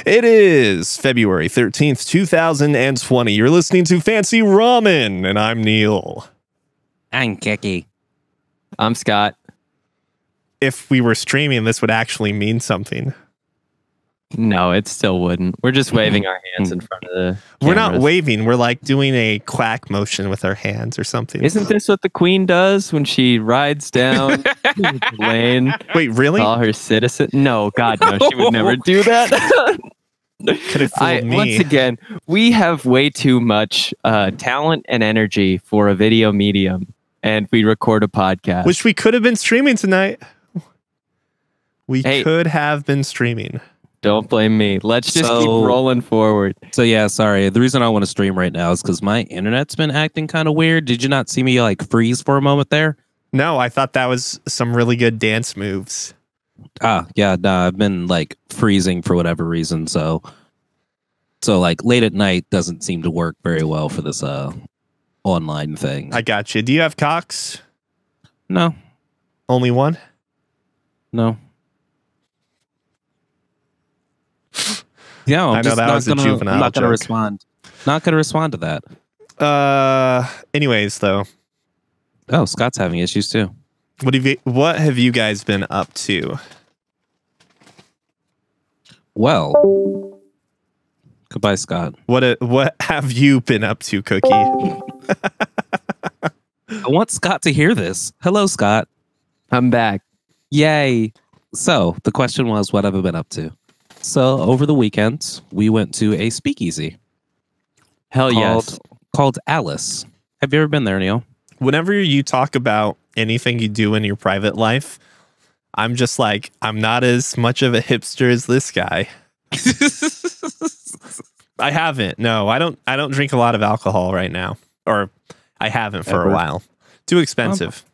It is February 13th, 2020. You're listening to Fancy Ramen, and I'm Neil. I'm Kiki. I'm Scott. If we were streaming, this would actually mean something. No, it still wouldn't. We're just waving our hands in front of the We're not cameras. waving. We're like doing a quack motion with our hands or something. Isn't this what the queen does when she rides down the lane? Wait, really? All her citizens? No, God, no. She would never do that. Could have fooled me. Once again, we have way too much talent and energy for a video medium, and we record a podcast. Which we could have been streaming tonight. We could have been streaming. Don't blame me. Let's just keep rolling forward. So yeah, sorry. The reason I want to stream right now is because my internet's been acting kind of weird. Did you not see me like freeze for a moment there? No, I thought that was some really good dance moves. Yeah, no, I've been like freezing for whatever reason. So like late at night doesn't seem to work very well for this online thing. I got you. Do you have Cox? No. Only one? No. Yeah, I know that was a juvenile I'm not going to joke. respond. Not going to respond to that. Anyways, though. Oh, Scott's having issues too. What have you guys been up to? Well, goodbye, Scott. What have you been up to, Cookie? I want Scott to hear this. Hello, Scott. I'm back. Yay. So the question was, what have I been up to? So over the weekend, we went to a speakeasy. Hell yes. Called Alice. Have you ever been there, Neil? Whenever you talk about anything you do in your private life, I'm just like, I'm not as much of a hipster as this guy. I haven't. No, I don't drink a lot of alcohol right now. Or I haven't for a while. Too expensive.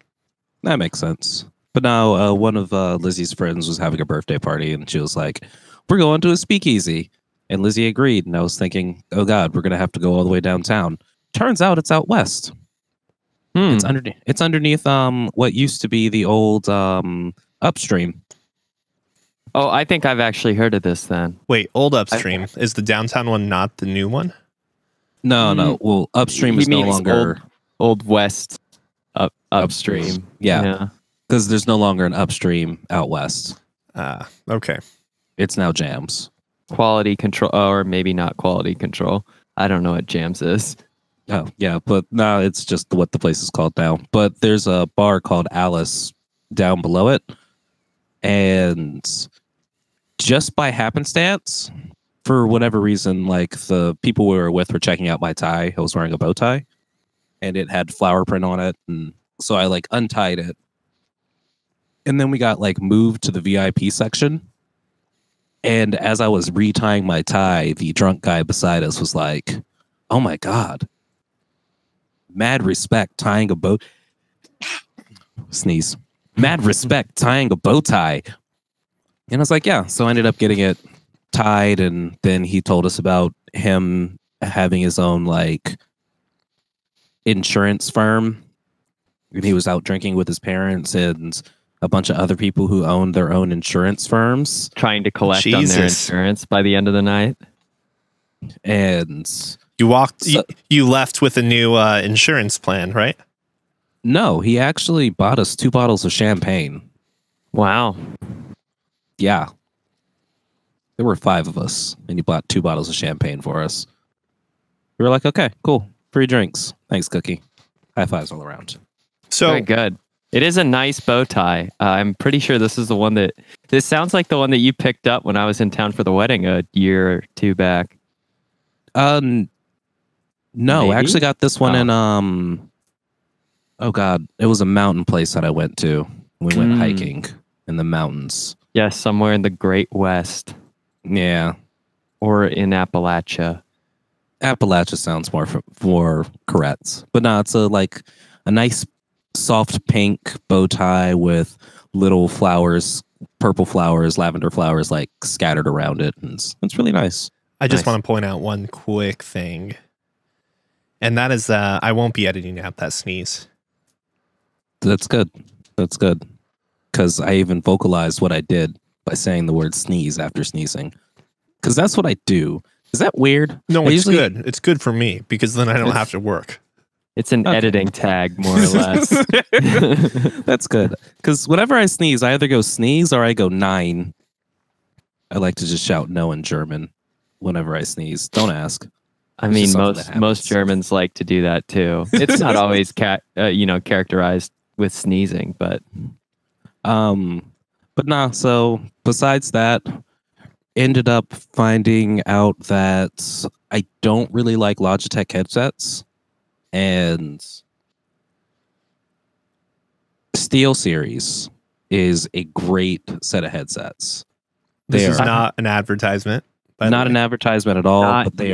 That makes sense. But now one of Lizzie's friends was having a birthday party and she was like, we're going to a speakeasy. And Lizzie agreed. And I was thinking, oh God, we're going to have to go all the way downtown. Turns out it's out west. It's underneath what used to be the old Upstream. Oh, I think I've actually heard of this then. Wait, old Upstream. Is the downtown one not the new one? No. Well, Upstream is no longer old west upstream. Yeah. Because there's no longer an Upstream out west. Okay. It's now Jams. Quality control, or maybe not quality control. I don't know what Jams is. Oh, yeah, but no, it's just what the place is called now. But there's a bar called Alice down below it. And just by happenstance, for whatever reason, like the people we were with were checking out my tie. I was wearing a bow tie. And it had flower print on it. And so I like untied it. And then we got like moved to the VIP section. And as I was retying my tie, the drunk guy beside us was like, oh my God. Mad respect tying a bow. Sneeze. Mad respect tying a bow tie. And I was like, yeah. So I ended up getting it tied. And then he told us about him having his own like insurance firm. And he was out drinking with his parents and a bunch of other people who owned their own insurance firms. Trying to collect on their insurance by the end of the night. And you left with a new insurance plan, right? No, he actually bought us 2 bottles of champagne. Wow. Yeah. There were 5 of us, and he bought 2 bottles of champagne for us. We were like, okay, cool. Free drinks. Thanks, Cookie. High fives all around. So very good. It is a nice bow tie. I'm pretty sure this is the one that... This sounds like the one that you picked up when I was in town for the wedding a year or 2 back. No, Maybe? I actually got this one in... Oh, God. It was a mountain place that I went to. We went hiking in the mountains. Yes, somewhere in the Great West. Yeah. Or in Appalachia. Appalachia sounds more correct. But no, it's a nice soft pink bow tie with little flowers, purple flowers, lavender flowers like scattered around it. And it's really nice. I just want to point out one quick thing. And that is I won't be editing out that sneeze. That's good. That's good. Because I even vocalized what I did by saying the word sneeze after sneezing. because that's what I do. Is that weird? No, I it's good. It's good for me because then I don't have to work. It's an editing tag, more or less. That's good. Because whenever I sneeze, I either go sneeze or I go nine. I like to just shout no in German whenever I sneeze. Don't ask. I mean, most Germans like to do that too. It's not always characterized with sneezing, but nah. So besides that, ended up finding out that I don't really like Logitech headsets, and SteelSeries is a great set of headsets. This is not an advertisement. Not an advertisement at all, but they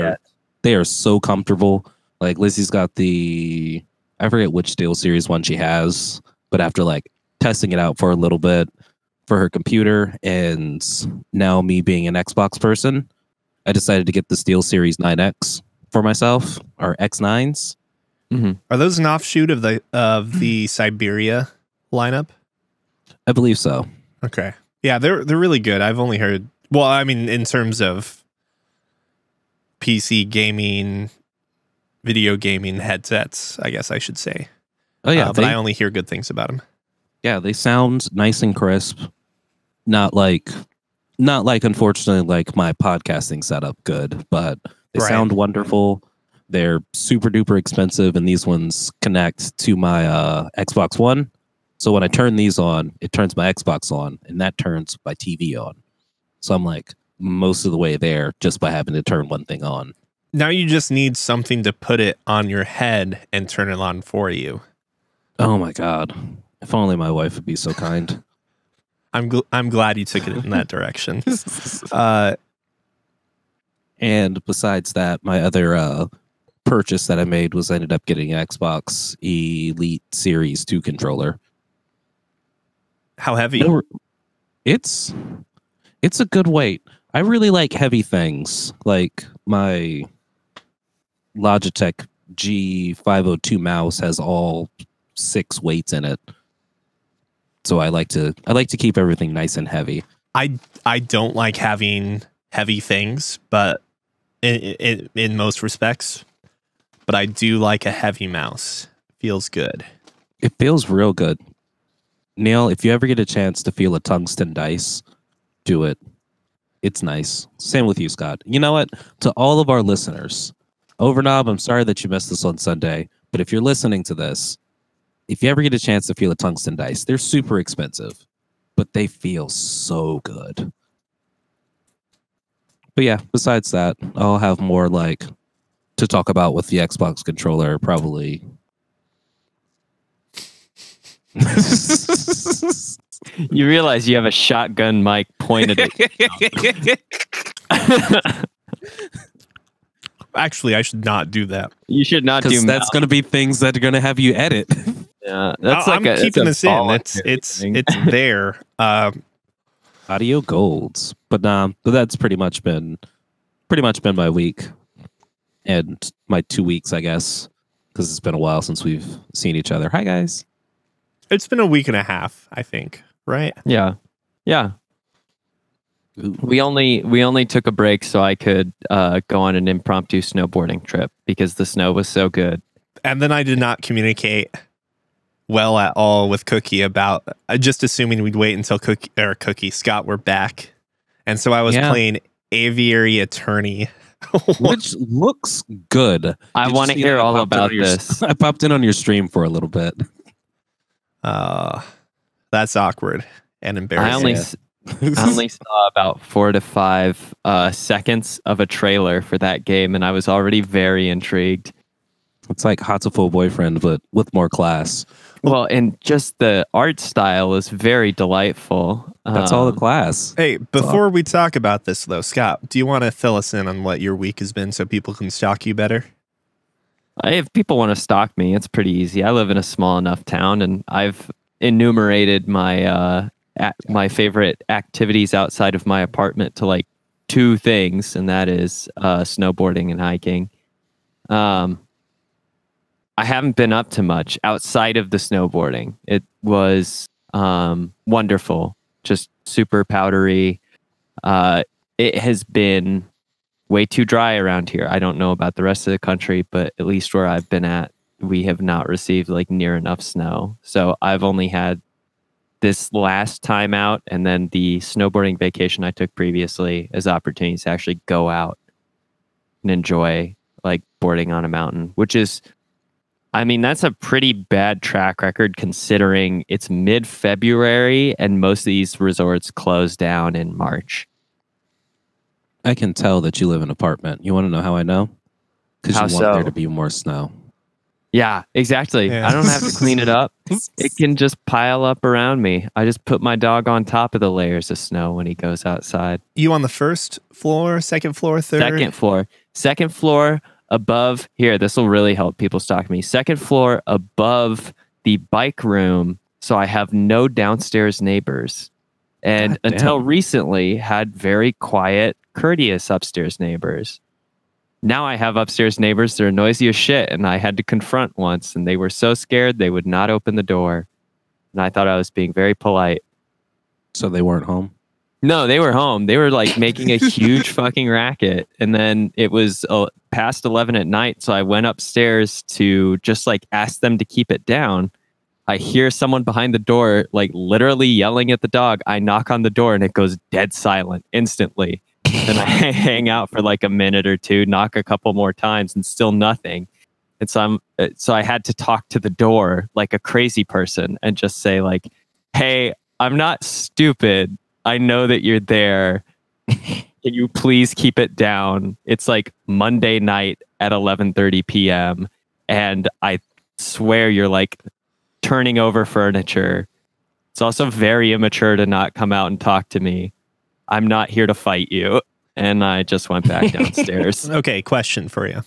are so comfortable. Like Lizzie's got I forget which SteelSeries one she has, but after like testing it out for a little bit for her computer, and now me being an Xbox person, I decided to get the SteelSeries 9X for myself, or X9s. Mm-hmm. Are those an offshoot of the Siberia lineup? I believe so. Okay. Yeah, they're really good. I've only heard, well, I mean, in terms of PC gaming, video gaming headsets, I guess I should say. Oh yeah, but I only hear good things about them. Yeah, they sound nice and crisp. Not like unfortunately like my podcasting setup good, but they sound wonderful. They're super duper expensive, and these ones connect to my Xbox One. So when I turn these on, it turns my Xbox on, and that turns my TV on. So I'm like most of the way there just by having to turn one thing on. Now you just need something to put it on your head and turn it on for you. Oh my God. If only my wife would be so kind. I'm glad you took it in that direction. And besides that, my other purchase that I made was I ended up getting an Xbox Elite Series 2 controller. How heavy? It's a good weight. I really like heavy things. Like my Logitech G502 mouse has all 6 weights in it. So I like to keep everything nice and heavy. I don't like having heavy things, but in most respects, but I do like a heavy mouse. Feels good. It feels real good. Neil, if you ever get a chance to feel a tungsten dice, do it. It's nice. Same with you, Scott. You know what? To all of our listeners, Overknob, I'm sorry that you missed this on Sunday, but if you're listening to this, if you ever get a chance to feel a tungsten dice, they're super expensive, but they feel so good. But yeah, besides that, I'll have more like to talk about with the Xbox controller probably. You realize you have a shotgun mic pointed at you. Actually, I should not do that. You should not do that. That's going to be things that are going to have you edit. Yeah, that's I'm keeping this in. It's there. Audio golds, but that's pretty much been my week and my 2 weeks, I guess, because it's been a while since we've seen each other. Hi guys. It's been a week and a half, I think. Right? Yeah. Ooh. We only took a break so I could go on an impromptu snowboarding trip because the snow was so good. And then I did not communicate well at all with Cookie about just assuming we'd wait until Scott were back. And so I was playing Aviary Attorney. Which looks good. I want to hear all about this. I popped in on your stream for a little bit. That's awkward and embarrassing. I only saw about 4 to 5 seconds of a trailer for that game, and I was already very intrigued. It's like Hatoful Boyfriend, but with more class. Well, and just the art style is very delightful. That's all the class. Hey, before we talk about this, though, Scott, do you want to fill us in on what your week has been so people can stalk you better? If people want to stalk me, it's pretty easy. I live in a small enough town, and I've enumerated my my favorite activities outside of my apartment to like 2 things, and that is snowboarding and hiking. I haven't been up to much outside of the snowboarding. It was wonderful, just super powdery. it has been way too dry around here. I don't know about the rest of the country, but at least where I've been at, we have not received like near enough snow. So I've only had this last time out and then the snowboarding vacation I took previously as opportunities to actually go out and enjoy like boarding on a mountain, which is, I mean, that's a pretty bad track record considering it's mid-February and most of these resorts close down in March. I can tell that you live in an apartment. You want to know how I know? Because you want there to be more snow. Yeah, exactly. Yeah. I don't have to clean it up. It can just pile up around me. I just put my dog on top of the layers of snow when he goes outside. You on the first floor, second floor, third? Second floor. Second floor above. Here, this will really help people stalk me. Second floor above the bike room. So I have no downstairs neighbors. And until recently, had very quiet, courteous upstairs neighbors. Now I have upstairs neighbors that are noisy as shit, and I had to confront once, and they were so scared they would not open the door. And I thought I was being very polite. So they weren't home? No, they were home. They were like making a huge fucking racket. And then it was past 11 at night, so I went upstairs to just like ask them to keep it down. I hear someone behind the door, like literally yelling at the dog. I knock on the door and it goes dead silent instantly. And I hang out for like a minute or two, knock a couple more times, and still nothing. And so I had to talk to the door like a crazy person and just say like, "Hey, I'm not stupid. I know that you're there. Can you please keep it down? It's like Monday night at 11:30 p.m. and I swear you're like turning over furniture. It's also very immature to not come out and talk to me. I'm not here to fight you." And I just went back downstairs. Okay, question for you.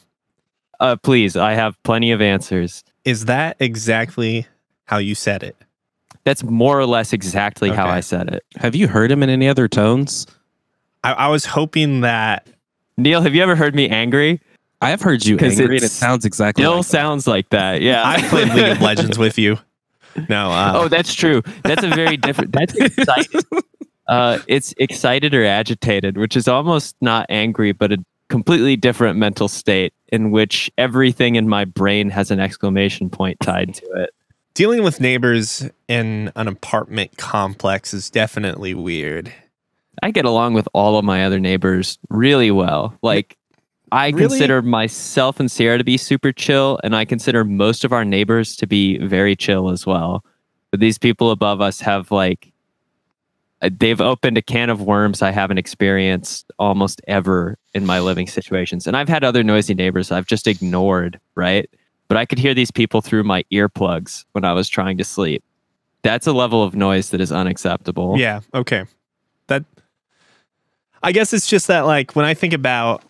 Please, I have plenty of answers. Is that exactly how you said it? That's more or less exactly how I said it. Have you heard him in any other tones? I was hoping that... Neil, have you ever heard me angry? I have heard you angry, and it sounds exactly like that. Still sounds like that, yeah. I played League of Legends with you. No. Oh, that's true. That's a very different... That's exciting. It's excited or agitated, which is almost not angry, but a completely different mental state in which everything in my brain has an exclamation point tied to it. Dealing with neighbors in an apartment complex is definitely weird. I get along with all of my other neighbors really well. Like, I consider myself and Sierra to be super chill, and I consider most of our neighbors to be very chill as well. But these people above us have like, they've opened a can of worms I haven't experienced almost ever in my living situations. And I've had other noisy neighbors I've just ignored, right? But I could hear these people through my earplugs when I was trying to sleep. That's a level of noise that is unacceptable. Yeah, okay. I guess it's just that, like, when I think about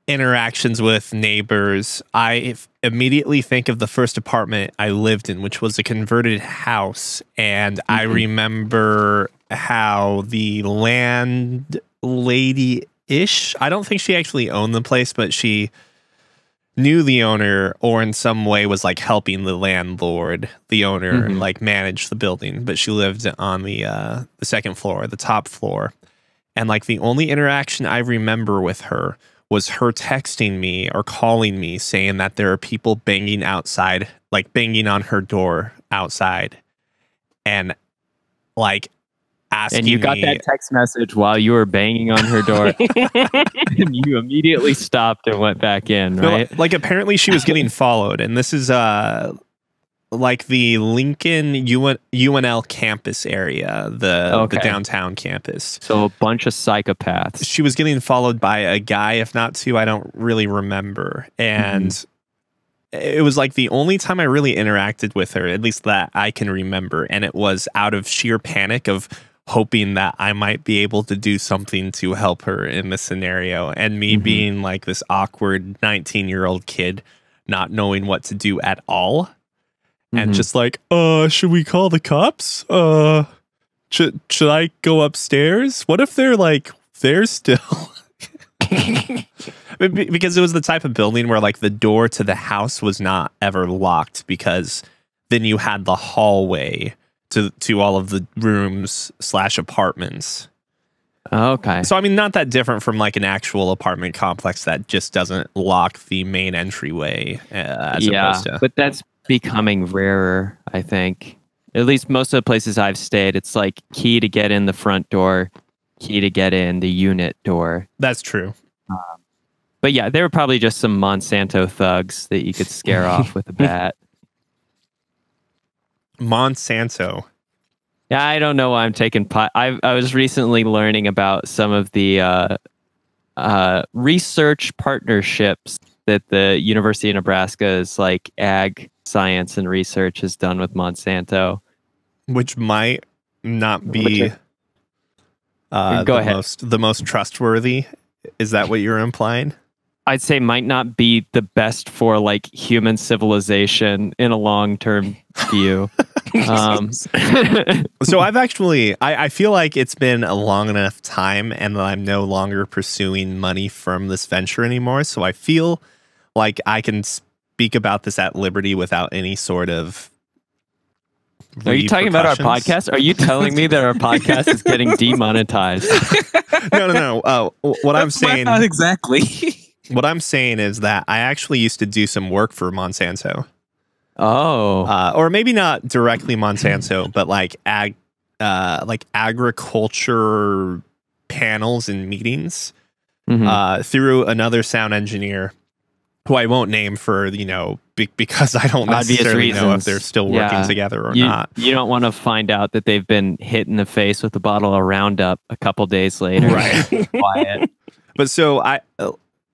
interactions with neighbors, I immediately think of the first apartment I lived in, which was a converted house. And I remember how the landlady-ish, I don't think she actually owned the place, but she knew the owner or in some way was like helping the landlord, the owner, like manage the building. But she lived on the second floor, the top floor. And like the only interaction I remember with her was her texting me or calling me saying that there are people banging outside, like banging on her door outside. And like asking And you got me, that text message while you were banging on her door. And you immediately stopped and went back in, right? No, like apparently she was getting followed. And this is like the Lincoln UNL campus area, the downtown campus. So a bunch of psychopaths. She was getting followed by a guy, if not two, I don't really remember. And it was like the only time I really interacted with her, at least that I can remember. And it was out of sheer panic of hoping that I might be able to do something to help her in this scenario. And me being like this awkward 19-year-old kid, not knowing what to do at all. And just like, should we call the cops? Should I go upstairs? What if they're like there still? Because it was the type of building where like the door to the house was not ever locked, because then you had the hallway to all of the rooms / apartments. Okay. So I mean, not that different from like an actual apartment complex that just doesn't lock the main entryway. As opposed to. But that's becoming rarer, I think. At least most of the places I've stayed, it's like key to get in the front door, key to get in the unit door. That's true. But yeah, there were probably just some Monsanto thugs that you could scare off with a bat. Monsanto. Yeah, I don't know why I'm taking pot. I was recently learning about some of the research partnerships that the University of Nebraska's like ag science and research has done with Monsanto, which might not be the most trustworthy. Is that what you're implying? I'd say might not be the best for like human civilization in a long-term view. So I've actually, I feel like it's been a long enough time and that I'm no longer pursuing money from this venture anymore. So I feel like I can speak about this at liberty without any sort of. Are you talking about our podcast? Are you telling me that our podcast is getting demonetized? No. What I'm saying, not exactly. What I'm saying is that I actually used to do some work for Monsanto. Oh, or maybe not directly Monsanto, but like agriculture panels and meetings through another sound engineer who I won't name for, because I don't necessarily know if they're still working together or not. You don't want to find out that they've been hit in the face with a bottle of Roundup a couple days later. Right. Quiet. But so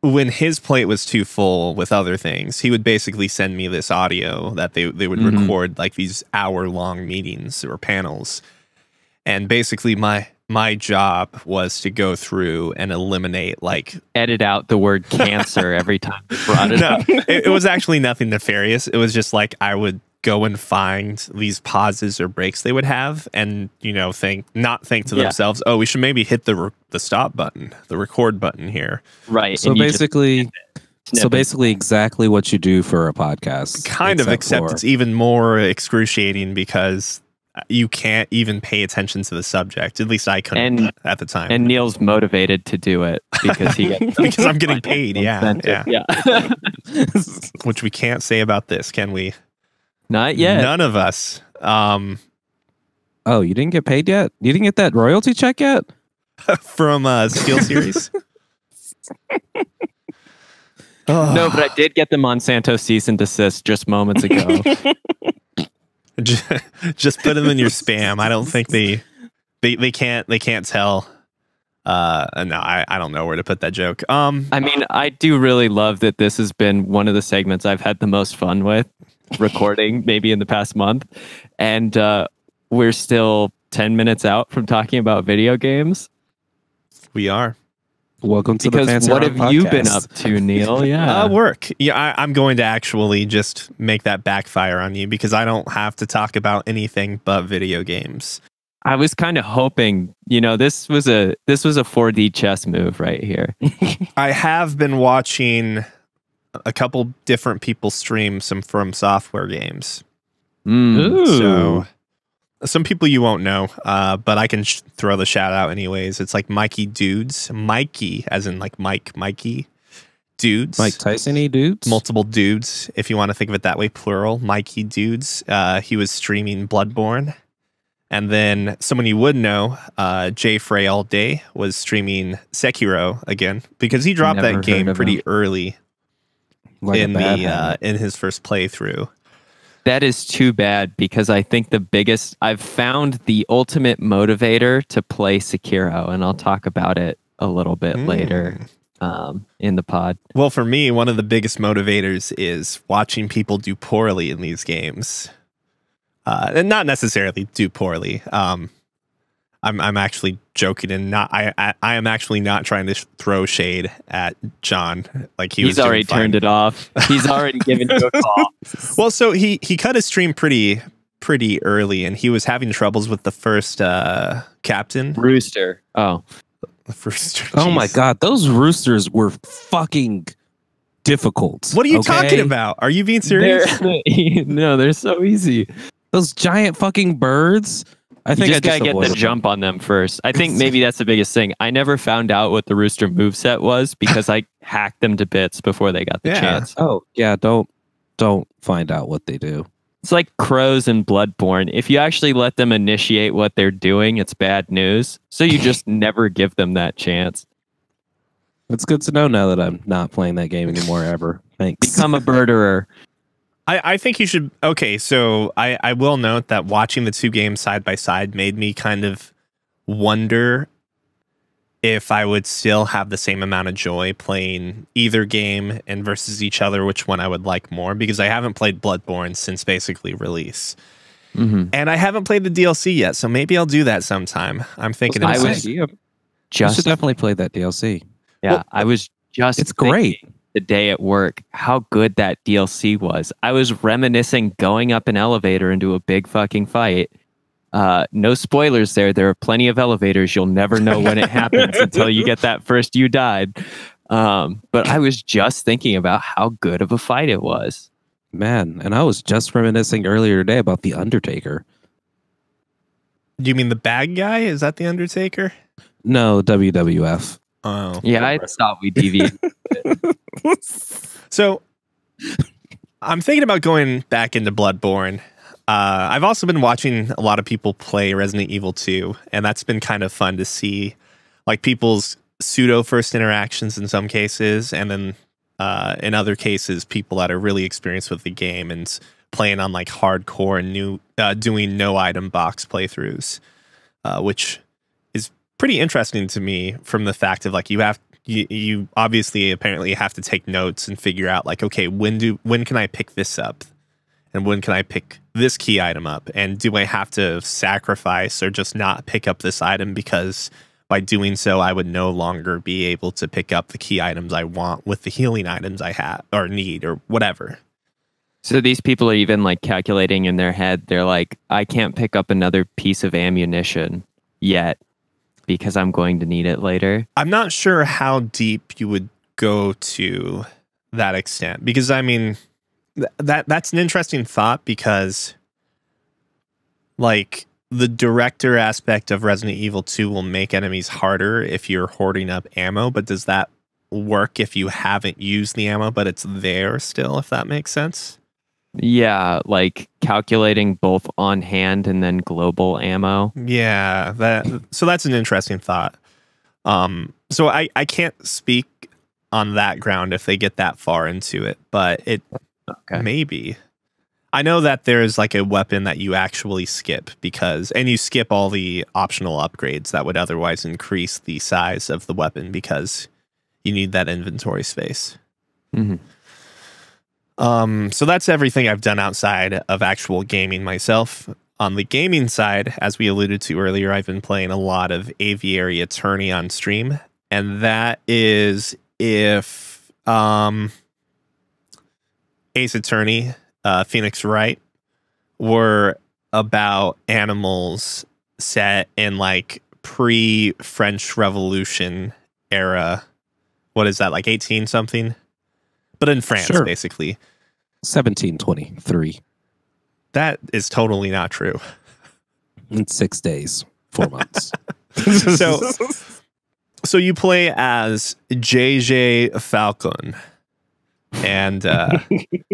when his plate was too full with other things, he would basically send me this audio that they would record like these hour-long meetings or panels. And basically my job was to go through and eliminate, edit out the word cancer every time you brought it up. It was actually nothing nefarious. It was just like I would go and find these pauses or breaks they would have and, think to themselves, oh, we should maybe hit the stop button, the record button here. Right. So basically exactly what you do for a podcast. Kind of, except it's even more excruciating because you can't even pay attention to the subject. At least I couldn't at the time. And Neil's motivated to do it because because I'm getting paid. Yeah. Which we can't say about this, can we? Not yet. None of us. Oh, you didn't get paid yet? You didn't get that royalty check yet? From Steel Series? No, but I did get the Monsanto cease and desist just moments ago. Just put them in your spam. I don't think they can't tell. No, I don't know where to put that joke. I mean, I do really love that this has been one of the segments I've had the most fun with recording maybe in the past month. And we're still 10 minutes out from talking about video games. We are. Welcome to the Fancy what have podcast. you been up to, Neil? Yeah, work. Yeah, I'm going to actually just make that backfire on you because I don't have to talk about anything but video games. I was kind of hoping, this was a 4D chess move right here. I have been watching a couple different people stream some FromSoftware games. So some people you won't know, but I can throw the shout out anyways. It's like Mikey Dudes. Mikey, as in like Mikey Dudes. Mike Tyson-y Dudes? Multiple dudes, if you want to think of it that way, plural. Mikey Dudes. He was streaming Bloodborne. And then someone you would know, Jay Frey All Day, was streaming Sekiro again because he dropped that game pretty early in his first playthrough. That is too bad because I think I've found the ultimate motivator to play Sekiro, and I'll talk about it a little bit later in the pod. Well, for me, one of the biggest motivators is watching people do poorly in these games. And not necessarily do poorly. I'm actually joking and I am actually not trying to throw shade at John. Like he's already turned it off. He's already given you a call. Well, so he cut his stream pretty early, and he was having troubles with the first captain rooster. Oh, the first. Oh my god, those roosters were fucking difficult. What are you talking about? Are you being serious? No, they're so easy. Those giant fucking birds. I think you I just gotta get the avoided jump on them first. I think maybe that's the biggest thing. I never found out what the Rooster moveset was because I hacked them to bits before they got the chance. Oh yeah, don't find out what they do. It's like crows and Bloodborne. If you actually let them initiate what they're doing, it's bad news. So you just never give them that chance. It's good to know now that I'm not playing that game anymore ever. Thanks. Become a birderer. I think you should. Okay, so I will note that watching the two games side by side made me kind of wonder if I would still have the same amount of joy playing either game and versus each other, which one I would like more, because I haven't played Bloodborne since basically release. And I haven't played the DLC yet, so maybe I'll do that sometime. I'm thinking you should definitely play that DLC. Yeah, well, I was just it's great. The day at work, how good that DLC was. I was reminiscing going up an elevator into a big fucking fight. No spoilers there. There are plenty of elevators. You'll never know when it happens until you get that first you died. But I was just thinking about how good of a fight it was. Man, and I was just reminiscing earlier today about The Undertaker. Do you mean the bad guy? Is that The Undertaker? No, WWF. Oh. Yeah, I thought we deviated. So I'm thinking about going back into Bloodborne. I've also been watching a lot of people play Resident Evil 2, and that's been kind of fun to see, like, people's pseudo first interactions in some cases, and then in other cases, people that are really experienced with the game and playing on like hardcore and doing no item box playthroughs, which is pretty interesting to me from the fact of like you obviously apparently have to take notes and figure out like, okay, when can I pick this up? And when can I pick this key item up? And do I have to sacrifice or just not pick up this item because by doing so, I would no longer be able to pick up the key items I want with the healing items I have or need or whatever. So these people are even like calculating in their head. They're like, I can't pick up another piece of ammunition yet because I'm going to need it later. I'm not sure how deep you would go to that extent because I mean, that's an interesting thought because like the director aspect of Resident Evil 2 will make enemies harder if you're hoarding up ammo, but does that work if you haven't used the ammo but it's there still, if that makes sense? Yeah, like calculating both on hand and then global ammo. Yeah, so that's an interesting thought. So I can't speak on that ground if they get that far into it, but it maybe. I know that there's like a weapon that you actually skip and you skip all the optional upgrades that would otherwise increase the size of the weapon because you need that inventory space. So that's everything I've done outside of actual gaming myself. On the gaming side, as we alluded to earlier, I've been playing a lot of Aviary Attorney on stream, and that is if Ace Attorney, Phoenix Wright, were about animals set in like pre-French Revolution era. What is that, like 18 something? But in France, basically. 1723. That is totally not true. In 6 days, 4 months. So you play as JJ Falcon. And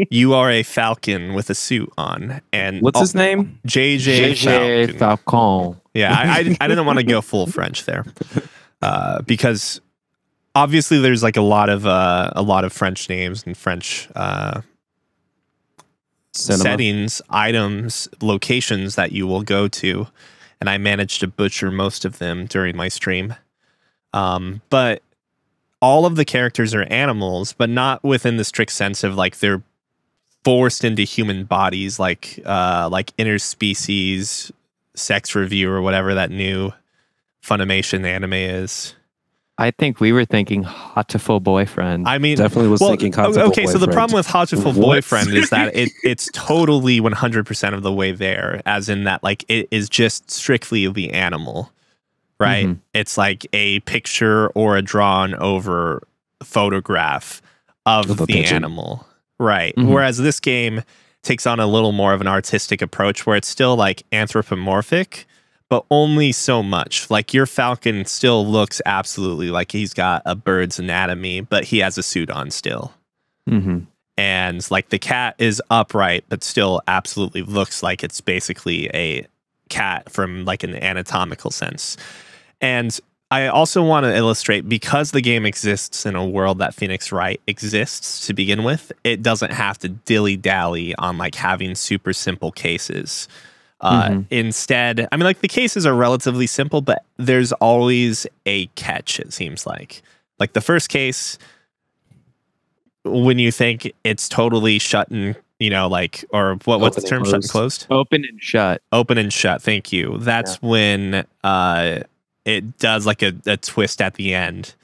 you are a falcon with a suit on. And what's his name? JJ Falcon. Yeah, I didn't want to go full French there, because obviously there's like a lot of French names and French settings, items, locations that you will go to, and I managed to butcher most of them during my stream. But all of the characters are animals, but not within the strict sense of like they're forced into human bodies, like interspecies sex review or whatever that new Funimation anime is. I think we were thinking Hatoful Boyfriend. I mean, definitely was thinking Hatoful Boyfriend. Okay, so the problem with Hatoful Boyfriend is that it's totally 100% of the way there, as in that like it is just strictly the animal. Right? It's like a picture or a drawn over photograph of the animal. Right. Whereas this game takes on a little more of an artistic approach where it's still like anthropomorphic, but only so much. Like your Falcon still looks absolutely like he's got a bird's anatomy, but he has a suit on still. And like the cat is upright, but still absolutely looks like it's basically a cat from like an anatomical sense. And I also want to illustrate, because the game exists in a world that Phoenix Wright exists to begin with, it doesn't have to dilly-dally on like having super simple cases. Instead, I mean, like the cases are relatively simple, but there's always a catch, it seems like. Like the first case, when you think it's totally shut and, you know, like, or what's the term? Shut and closed? Open and shut. Open and shut. Thank you. That's when it does like a twist at the end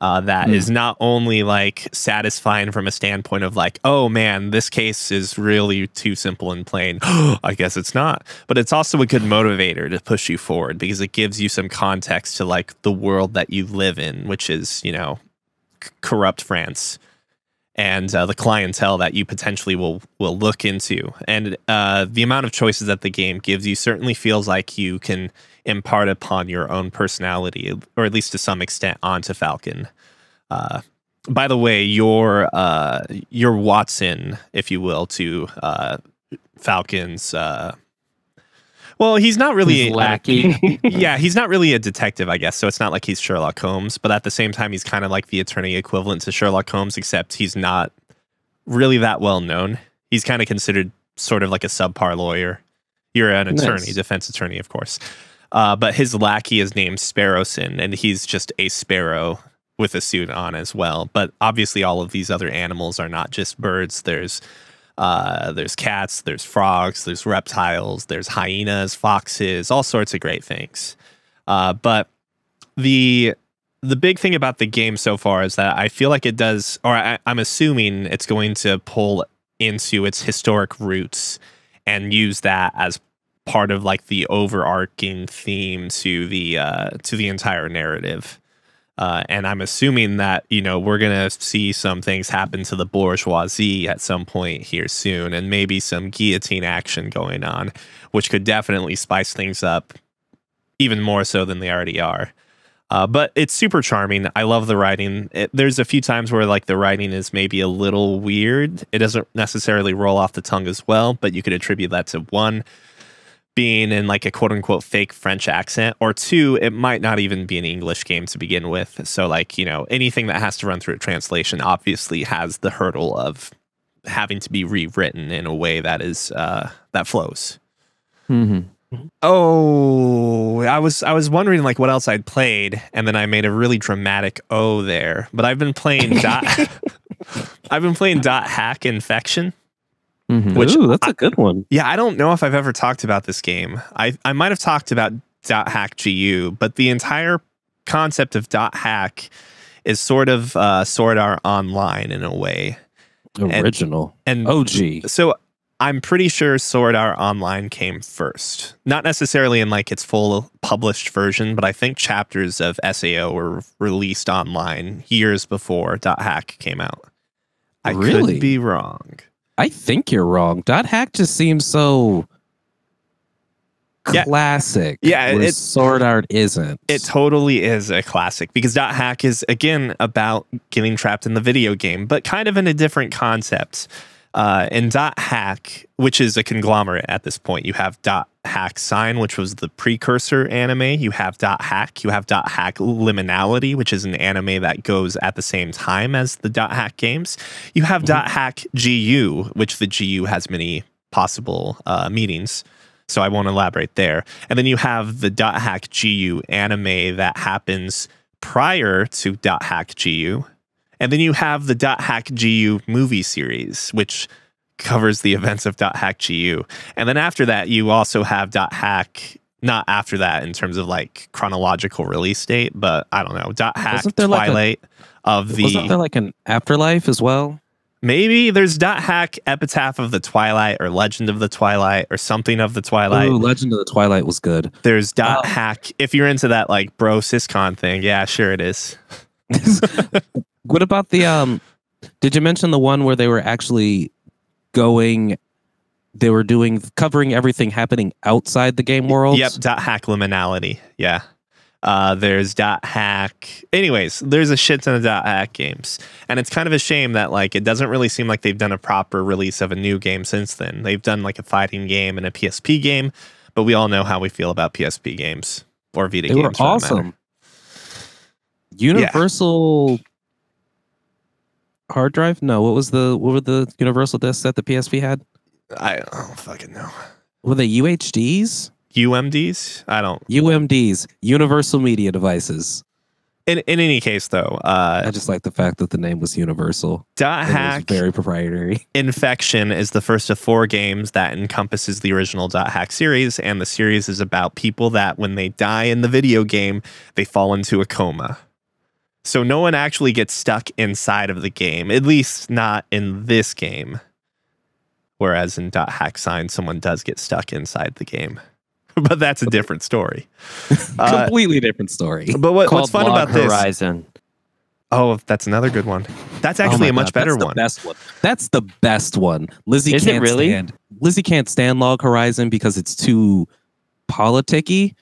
that is not only like satisfying from a standpoint of like, oh man, this case is really too simple and plain. I guess it's not. But it's also a good motivator to push you forward, because it gives you some context to like the world that you live in, which is, you know, corrupt France, and the clientele that you potentially will look into. And the amount of choices that the game gives you certainly feels like you can impart upon your own personality, or at least to some extent onto Falcon. By the way, your Watson, if you will, to Falcon's... well, he's not really lackey. Yeah, he's not really a detective, I guess. So it's not like he's Sherlock Holmes, but at the same time, he's kind of like the attorney equivalent to Sherlock Holmes, except he's not really that well known. He's kind of considered sort of like a subpar lawyer. You're an attorney, defense attorney, of course. But his lackey is named Sparrowson, and he's just a sparrow with a suit on as well. But obviously, all of these other animals are not just birds. There's cats, there's frogs, there's reptiles, there's hyenas, foxes, all sorts of great things. But the big thing about the game so far is that I feel like it does, or I'm assuming it's going to pull into its historic roots and use that as part of like the overarching theme to the entire narrative. And I'm assuming that, you know, we're going to see some things happen to the bourgeoisie at some point here soon, and maybe some guillotine action going on, which could definitely spice things up even more so than they already are. But it's super charming. I love the writing. There's a few times where like the writing is maybe a little weird. It doesn't necessarily roll off the tongue as well, but you could attribute that to one, being in like a quote unquote fake French accent, or two, it might not even be an English game to begin with. So like, you know, anything that has to run through a translation obviously has the hurdle of having to be rewritten in a way that is that flows. Oh, I was wondering like what else I'd played, and then I made a really dramatic O there. But I've been playing dot hack infection. Which, ooh, that's a good one. Yeah, I don't know if I've ever talked about this game. I might have talked about .hack GU, but the entire concept of .hack is sort of Sword Art Online in a way. Original. And OG. So I'm pretty sure Sword Art Online came first. Not necessarily in like its full published version, but I think chapters of SAO were released online years before .hack came out. I could be wrong. I think you're wrong. .hack just seems so classic. Yeah, Sword Art isn't. It totally is a classic, because .hack is again about getting trapped in the video game, but kind of in a different concept. In .hack, which is a conglomerate at this point, you have .hack Sign, which was the precursor anime. You have .hack. You have .hack Liminality, which is an anime that goes at the same time as the .hack games. You have .hack GU, which the GU has many possible meanings, so I won't elaborate there. And then you have the .hack GU anime that happens prior to .hack GU. And then you have the .hack GU movie series, which covers the events of .hack GU. And then after that, you also have .hack, not after that in terms of like chronological release date, but I don't know, .hack Twilight Wasn't there like an Afterlife as well? Maybe there's .hack Epitaph of the Twilight, or Legend of the Twilight, or something of the Twilight. Ooh, Legend of the Twilight was good. There's .hack, if you're into that like bro syscon thing, yeah, sure it is. What about the did you mention the one where they were actually going they were covering everything happening outside the game world. Yep, .hack liminality. Yeah. There's .hack. Anyways, there's a shit ton of .hack games. And it's kind of a shame that like it doesn't really seem like they've done a proper release of a new game since then. They've done like a fighting game and a PSP game, but we all know how we feel about PSP games or Vita games. They were awesome. Universal hard drive? No, what were the universal discs that the PSP had? I don't fucking know. Were they UHDs? UMDs? I don't. UMDs, Universal Media Devices. In any case, though, I just like the fact that the name was Universal. .hack very proprietary. Infection is the first of 4 games that encompasses the original .hack series, and the series is about people that when they die in the video game, they fall into a coma. So no one actually gets stuck inside of the game, at least not in this game. Whereas in .hack Sign, someone does get stuck inside the game. But that's a different story. Completely different story. But what's fun about this? Horizon. Oh, that's another good one. That's actually a much better one. Best one. That's the best one. Lizzie Is can't it really? Lizzie can't stand Log Horizon because it's too politicky.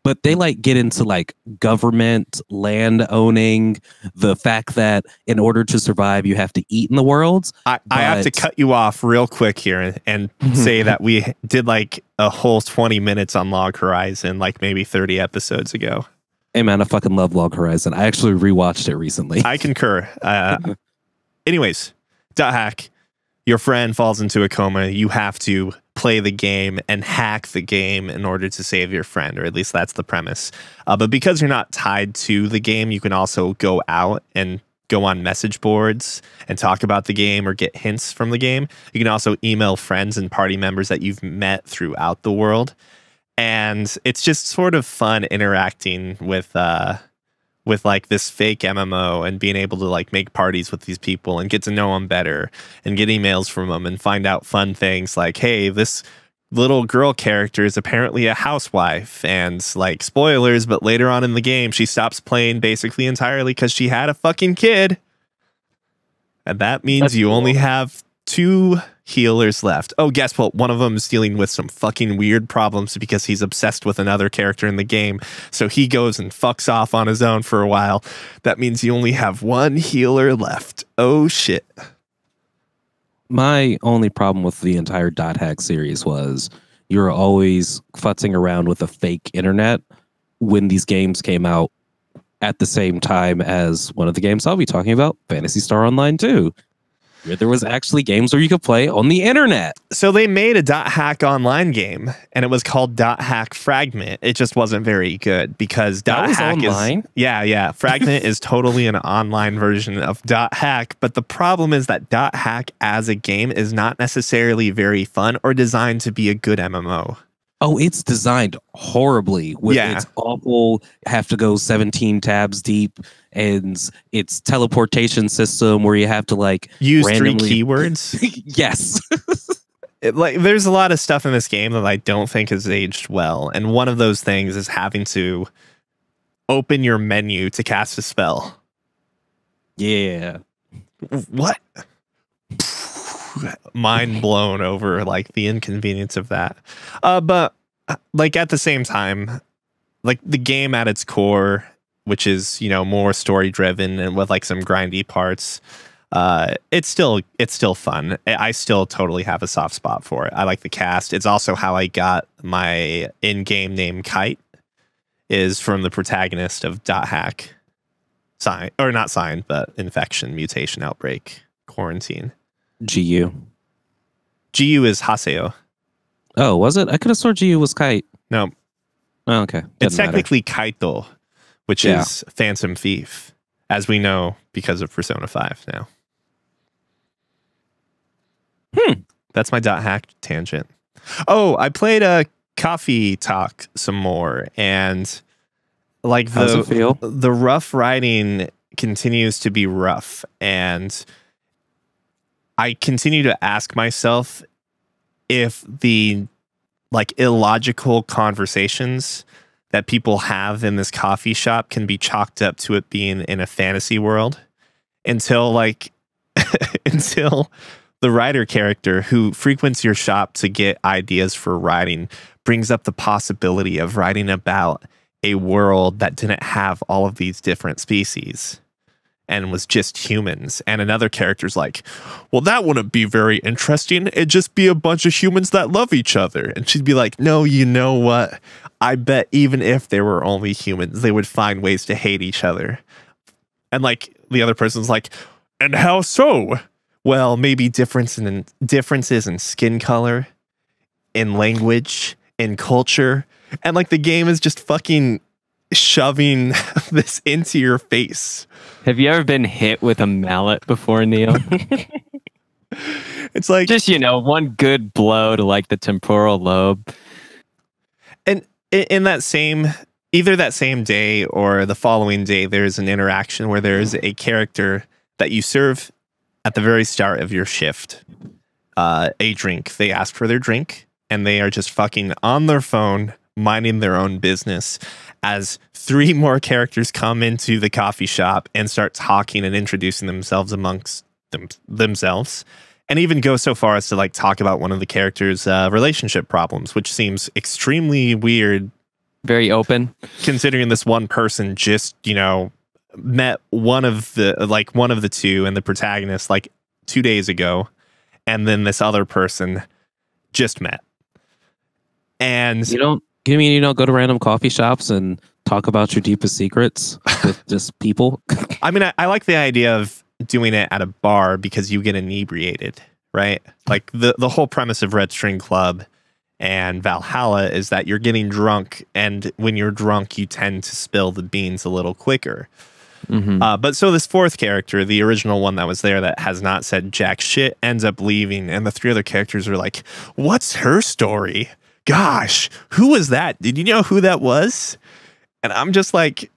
But they like get into like government, land owning, the fact that in order to survive, you have to eat in the world. I have to cut you off real quick here and say that we did like a whole 20 minutes on Log Horizon, like maybe 30 episodes ago. Hey man, I fucking love Log Horizon. I actually rewatched it recently. I concur. Anyways, .hack, your friend falls into a coma. You have to play the game and hack the game in order to save your friend, or at least that's the premise. But because you're not tied to the game, you can also go out and go on message boards and talk about the game or get hints from the game. You can also email friends and party members that you've met throughout the world. And it's just sort of fun interacting with like this fake MMO and being able to like make parties with these people and get to know them better and get emails from them and find out fun things like, hey, this little girl character is apparently a housewife, and like spoilers, but later on in the game, she stops playing basically entirely because she had a fucking kid. And that means That's you cool. only have 2 healers left. Oh, guess what? One of them is dealing with some fucking weird problems because he's obsessed with another character in the game. So he goes and fucks off on his own for a while. That means you only have 1 healer left. Oh, shit. My only problem with the entire .hack series was you were always futzing around with a fake internet when these games came out at the same time as one of the games I'll be talking about, Phantasy Star Online 2. Where there was actually games where you could play on the internet. So they made a .hack online game, and it was called .hack Fragment. It just wasn't very good because That was .hack online? is yeah. Fragment is totally an online version of .hack, but the problem is that .hack as a game is not necessarily very fun or designed to be a good MMO. Oh, it's designed horribly. It's awful. Have to go 17 tabs deep, and its teleportation system where you have to like Use randomly 3 keywords. Yes. There's a lot of stuff in this game that I don't think has aged well, and one of those things is having to open your menu to cast a spell. Yeah. What? Mind blown over like the inconvenience of that. But like at the same time, like the game at its core, which is, you know, more story driven and with like some grindy parts, it's still fun. I still totally have a soft spot for it. I like the cast. It's also how I got my in-game name Kite, is from the protagonist of .hack. Sign, or not Sign, but Infection, Mutation, Outbreak, Quarantine. GU. GU is Haseo. Oh, was it? I could have sworn GU was Kite. No, Oh, okay. it's Doesn't matter. technically Kaito, which Yeah. is Phantom Thief, as we know because of Persona 5 now. That's my .hack tangent. Oh, I played a Coffee Talk some more, and like How's it feel? the rough writing continues to be rough, and I continue to ask myself if the like illogical conversations that people have in this coffee shop can be chalked up to it being in a fantasy world until like until the writer character who frequents your shop to get ideas for writing brings up the possibility of writing about a world that didn't have all of these different species and was just humans. And another character's like, well, that wouldn't be very interesting. It'd just be a bunch of humans that love each other. And she'd be like, no, you know what? I bet even if there were only humans, they would find ways to hate each other. And like the other person's like, and how so? Well, maybe differences in skin color, in language, in culture. And like the game is just fucking shoving this into your face. Have you ever been hit with a mallet before, Neil? It's like just, one good blow to like the temporal lobe. And in that same, either that same day or the following day, there's an interaction where there's a character that you serve at the very start of your shift a drink. They ask for their drink and they are just fucking on their phone, minding their own business as 3 more characters come into the coffee shop and start talking and introducing themselves amongst themselves, and even go so far as to like talk about one of the characters' relationship problems, which seems extremely weird. Very open, considering this one person just met one of the two and the protagonist like 2 days ago, and then this other person just met. And you don't go to random coffee shops and talk about your deepest secrets with just people? I mean, I like the idea of doing it at a bar because you get inebriated, right? Like the whole premise of Red String Club and Valhalla is that you're getting drunk, and when you're drunk, you tend to spill the beans a little quicker. Mm-hmm. But so this 4th character, the original one that was there that has not said jack shit, ends up leaving, and the 3 other characters are like, what's her story? Gosh, who was that? Did you know who that was? And I'm just like,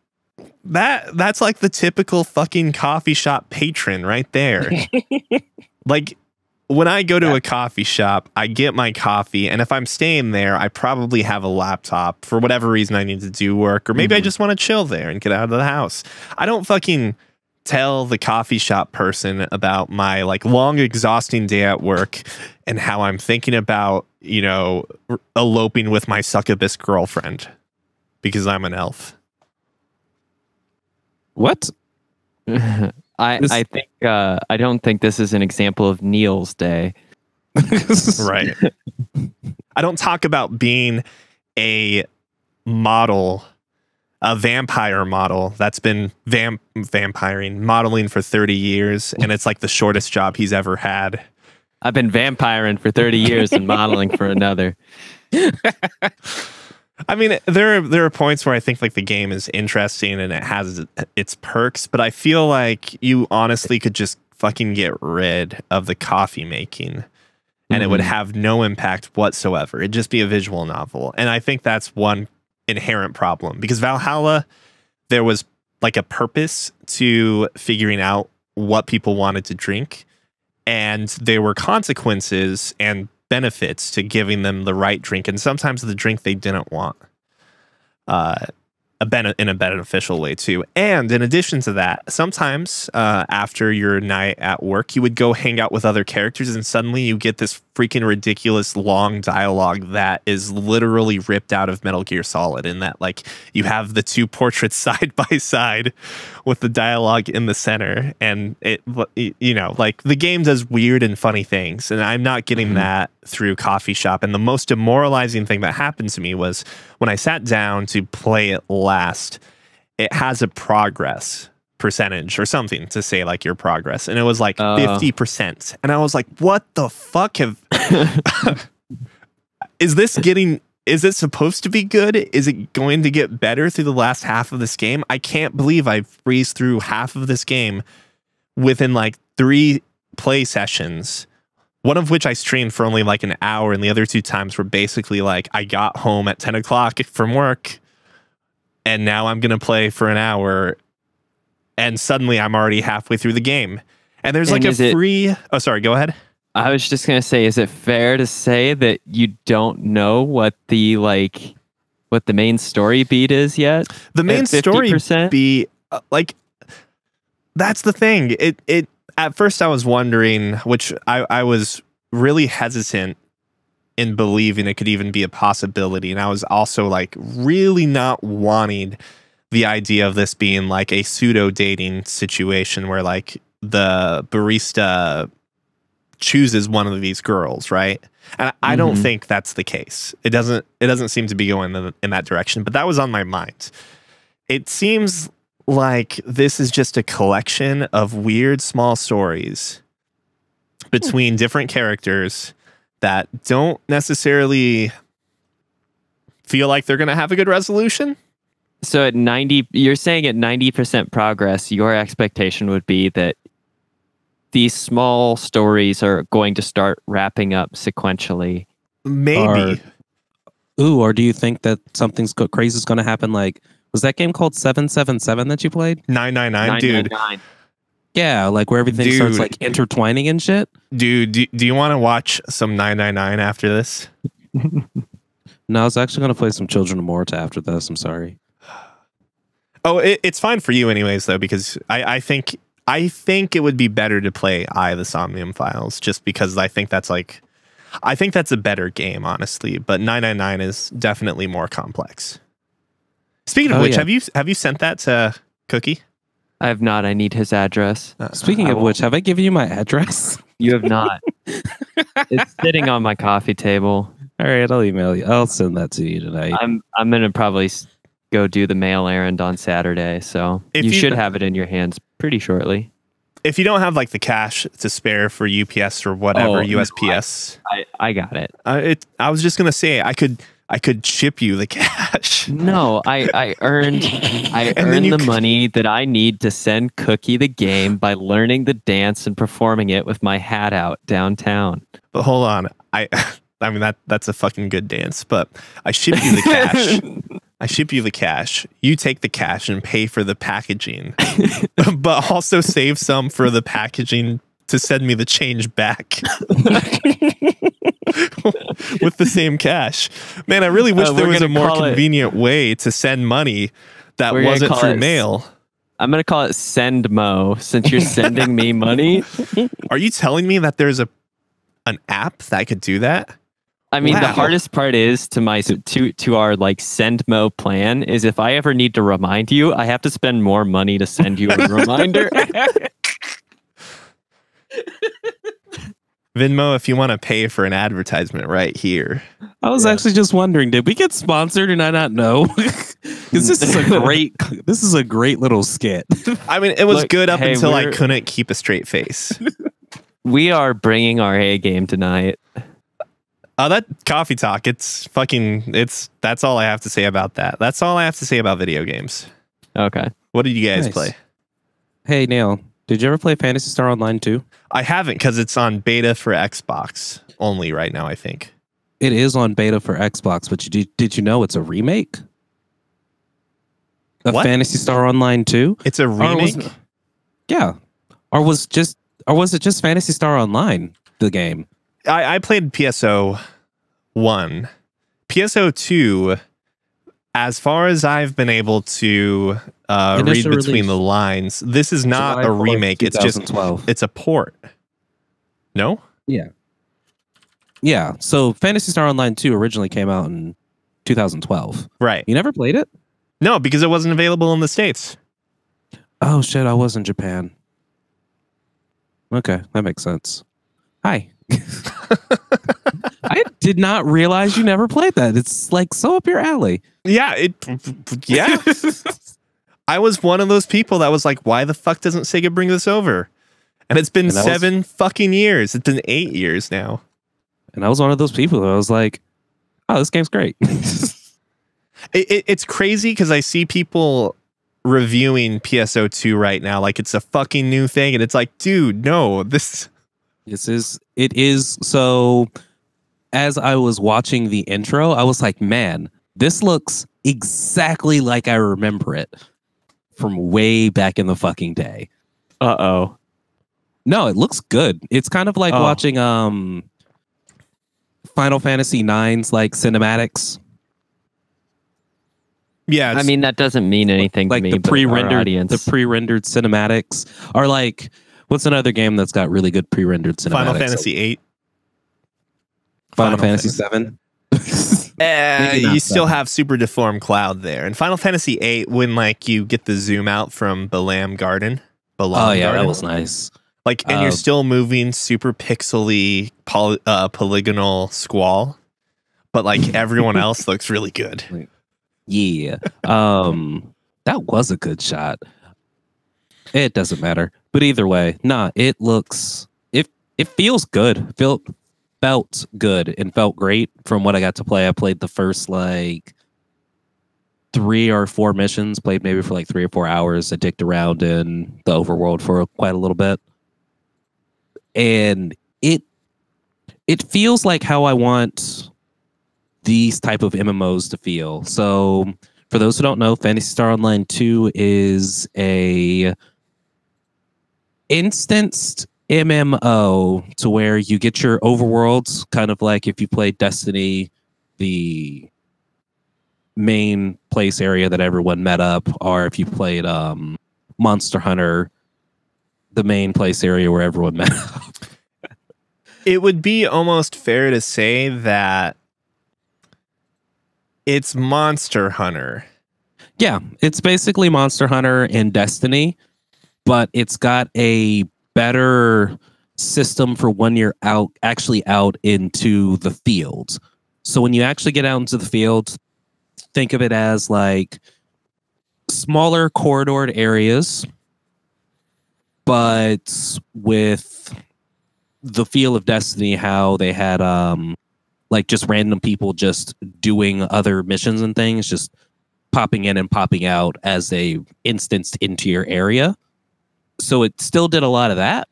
that's like the typical fucking coffee shop patron right there. Like, when I go to a coffee shop, I get my coffee, and if I'm staying there, I probably have a laptop for whatever reason I need to do work, or maybe I just want to chill there and get out of the house. I don't fucking tell the coffee shop person about my like long, exhausting day at work and how I'm thinking about, eloping with my succubus girlfriend because I'm an elf. What? I think I don't think this is an example of Neil's day. Right. I don't talk about being a model, a vampire model that's been vampiring, modeling for 30 years, and it's like the shortest job he's ever had. I've been vampiring for 30 years and modeling for another. I mean, there are points where I think like the game is interesting and it has its perks, but I feel like you honestly could just fucking get rid of the coffee making and it would have no impact whatsoever. It'd just be a visual novel. And I think that's one inherent problem, because Valhalla, there was like a purpose to figuring out what people wanted to drink, and there were consequences and benefits to giving them the right drink, and sometimes the drink they didn't want in a beneficial way too. And in addition to that, sometimes after your night at work, you would go hang out with other characters, and suddenly you get this freaking ridiculous long dialogue that is literally ripped out of Metal Gear Solid, in that like you have the 2 portraits side by side with the dialogue in the center, and it like the game does weird and funny things, and I'm not getting that through Coffee Shop. And the most demoralizing thing that happened to me was when I sat down to play it last, it has a progress percentage or something to say like your progress, and it was like 50%, and I was like, what the fuck is it supposed to be good? Is it going to get better through the last half of this game? I can't believe I breezed through half of this game within like 3 play sessions, one of which I streamed for only like an hour, and the other 2 times were basically like I got home at 10 o'clock from work and now I'm going to play for an hour, and suddenly I'm already halfway through the game. And there's like oh, sorry, go ahead. I was just going to say, is it fair to say that you don't know what the main story beat is yet? The main story beat, like, that's the thing. at first I was wondering, which I was really hesitant in believing it could even be a possibility. And I was also like really not wanting the idea of this being like a pseudo dating situation where like the barista chooses one of these girls, right? And I don't think that's the case. It doesn't seem to be going in that direction, but that was on my mind. It seems like this is just a collection of weird small stories between different characters that don't necessarily feel like they're going to have a good resolution. So at 90, you're saying at 90% progress, your expectation would be that these small stories are going to start wrapping up sequentially. Maybe. Or do you think that something's crazy is going to happen? Like, was that game called 777 that you played? 999, dude. Yeah, like where everything starts like intertwining and shit. Dude, do you want to watch some 999 after this? No, I was actually going to play some Children of Morta after this. I'm sorry. Oh, it's fine for you anyways, though, because I think it would be better to play the Somnium Files, just because I think that's a better game, honestly. But 999 is definitely more complex. Speaking of which, have you sent that to Cookie? I have not. I need his address. Speaking of which, have I given you my address? You have not. It's sitting on my coffee table. All right, I'll email you. I'll send that to you tonight. I'm gonna probably go do the mail errand on Saturday, so you should have it in your hands pretty shortly. If you don't have like the cash to spare for UPS or whatever, USPS, no, I got it. I was just gonna say I could ship you the cash. No, I earned the money that I need to send Cookie the game by learning the dance and performing it with my hat out downtown. But hold on, I mean that's a fucking good dance. But I ship you the cash. I ship you the cash. You take the cash and pay for the packaging, but also save some for the packaging to send me the change back. With the same cash. Man, I really wish there was a more convenient way to send money that wasn't through mail. I'm going to call it Sendmo, since you're sending me money. Are you telling me that there's an app that could do that? I mean, the hardest part is to our like Sendmo plan is if I ever need to remind you, I have to spend more money to send you a reminder. Venmo, if you want to pay for an advertisement right here. I was actually just wondering, did we get sponsored and I not know? Because this is a great little skit. I mean, it was good up until I couldn't keep a straight face. We are bringing our A game tonight. That coffee talk, that's all I have to say about that. That's all I have to say about video games. Okay. What did you guys play? Hey, Neil, did you ever play Phantasy Star Online 2? I haven't, because it's on beta for Xbox only right now, I think. It is on beta for Xbox, but did you know it's a remake of Phantasy Star Online 2? It's a remake? Or was it just Phantasy Star Online, the game? I played PSO 1. PSO 2, as far as I've been able to read between the lines, this is not a remake. It's just it's a port. No? Yeah. Yeah. So Phantasy Star Online 2 originally came out in 2012. Right. You never played it? No, because it wasn't available in the States. Oh, shit. I was in Japan. Okay. That makes sense. Hi. I did not realize you never played that. It's like so up your alley. Yeah. Yeah. I was one of those people that was like, why the fuck doesn't Sega bring this over? And it's been 7 fucking years. It's been 8 years now. And I was one of those people that I was like, oh, this game's great. It's crazy because I see people reviewing PSO2 right now like it's a fucking new thing. And it's like, dude, no, it is. So as I was watching the intro, I was like, man, this looks exactly like I remember it from way back in the fucking day. Uh-oh. No, it looks good. It's kind of like watching Final Fantasy IX's like cinematics. Yeah, I mean that doesn't mean anything like to me. The pre-rendered cinematics are like What's another game that's got really good pre-rendered cinematics? Final Fantasy VIII. Final Fantasy 7. You still have super deformed Cloud there. And Final Fantasy VIII, when like you get the zoom out from Balam Garden. That was nice. Like, and you're still moving super pixely polygonal Squall, but like everyone else looks really good. Yeah. That was a good shot. It doesn't matter. But either way, it looks, it feels good. Felt good and felt great from what I got to play. I played the first like 3 or 4 missions, played maybe for like 3 or 4 hours. I dicked around in the overworld for quite a little bit. And it feels like how I want these type of MMOs to feel. So for those who don't know, Phantasy Star Online 2 is a instanced MMO to where you get your overworlds, kind of like if you played Destiny, the main place area that everyone met up, or if you played Monster Hunter, the main place area where everyone met up. It would be almost fair to say that it's Monster Hunter. Yeah, it's basically Monster Hunter in Destiny, but it's got a better system for when you're actually out into the fields. So when you actually get out into the fields, think of it as like smaller corridored areas, but with the feel of Destiny, how they had like just random people just doing other missions and things, just popping in and popping out as they instanced into your area. So it still did a lot of that.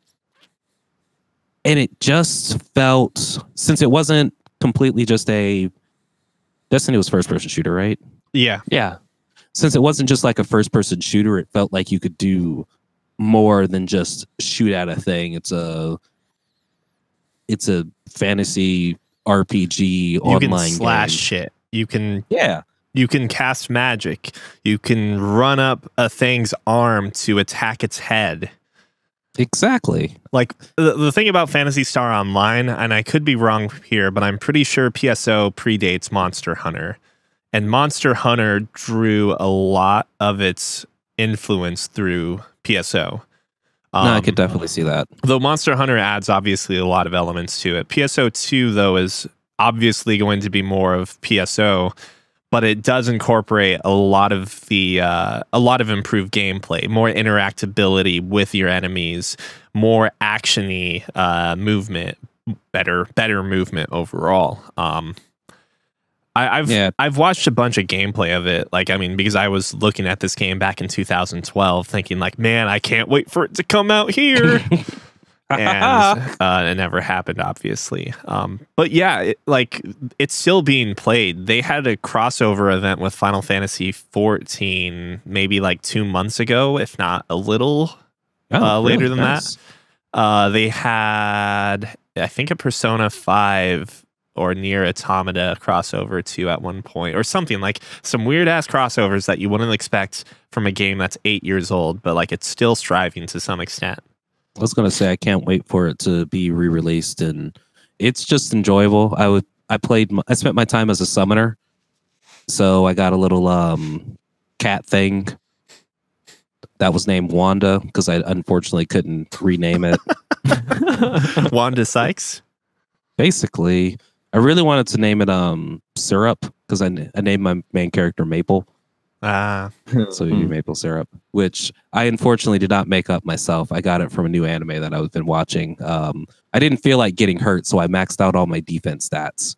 And it just felt, since it wasn't completely just a, Destiny was first person shooter, right? Yeah. Yeah. Since it wasn't just like a first person shooter, it felt like you could do more than just shoot at a thing. It's a fantasy RPG online game. You can slash shit. You can You can cast magic. You can run up a thing's arm to attack its head. Exactly. Like the thing about Phantasy Star Online, and I could be wrong here, but I'm pretty sure PSO predates Monster Hunter. And Monster Hunter drew a lot of its influence through PSO. I could definitely see that. Though Monster Hunter adds obviously a lot of elements to it. PSO 2, though, is obviously going to be more of PSO, but it does incorporate a lot of improved gameplay, more interactability with your enemies, more actiony movement, better movement overall. I've watched a bunch of gameplay of it. Like, I mean, because I was looking at this game back in 2012, thinking like, man, I can't wait for it to come out here. And it never happened, obviously. But yeah, it's still being played. They had a crossover event with Final Fantasy 14 maybe like 2 months ago, if not a little later than that. They had, I think, a Persona 5 or Nier Automata crossover too at one point, or something, like some weird ass crossovers that you wouldn't expect from a game that's 8 years old, but like it's still striving to some extent. I was gonna say I can't wait for it to be re-released, and it's just enjoyable. I spent my time as a summoner, so I got a little cat thing that was named Wanda because I unfortunately couldn't rename it. Wanda Sykes. Basically, I really wanted to name it Syrup because I named my main character Maple. So it'd be Maple Syrup, which I unfortunately did not make up myself. I got it from a new anime that I've been watching. I didn't feel like getting hurt, so I maxed out all my defense stats.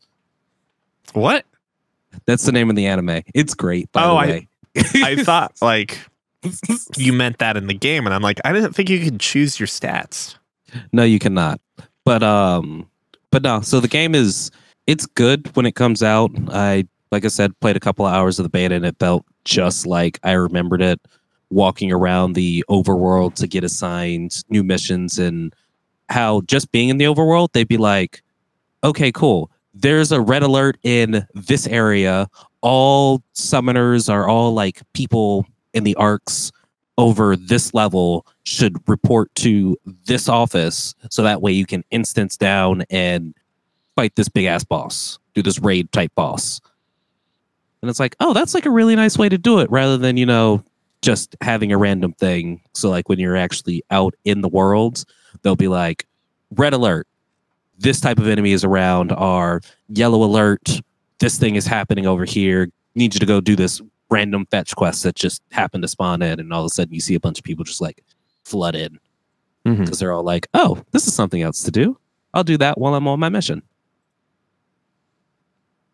What? That's the name of the anime. It's great, by the way. I thought like you meant that in the game, and I'm like, I didn't think you could choose your stats. No, you cannot. But no. So the game it's good when it comes out. Like I said, played a couple of hours of the beta, and it felt just like I remembered it, walking around the overworld to get assigned new missions, and how just being in the overworld, they'd be like, okay, cool. There's a red alert in this area. All summoners are all like people in the arcs. over this level should report to this office, so that way you can instance down and fight this big ass boss, do this raid type boss. And it's like, oh, that's like a really nice way to do it, rather than, just having a random thing. So like when you're actually out in the world, they'll be like, red alert, this type of enemy is around, or yellow alert, this thing is happening over here. Need you to go do this random fetch quest that just happened to spawn in, and all of a sudden you see a bunch of people just like flood in because they're all like, oh, this is something else to do. I'll do that while I'm on my mission.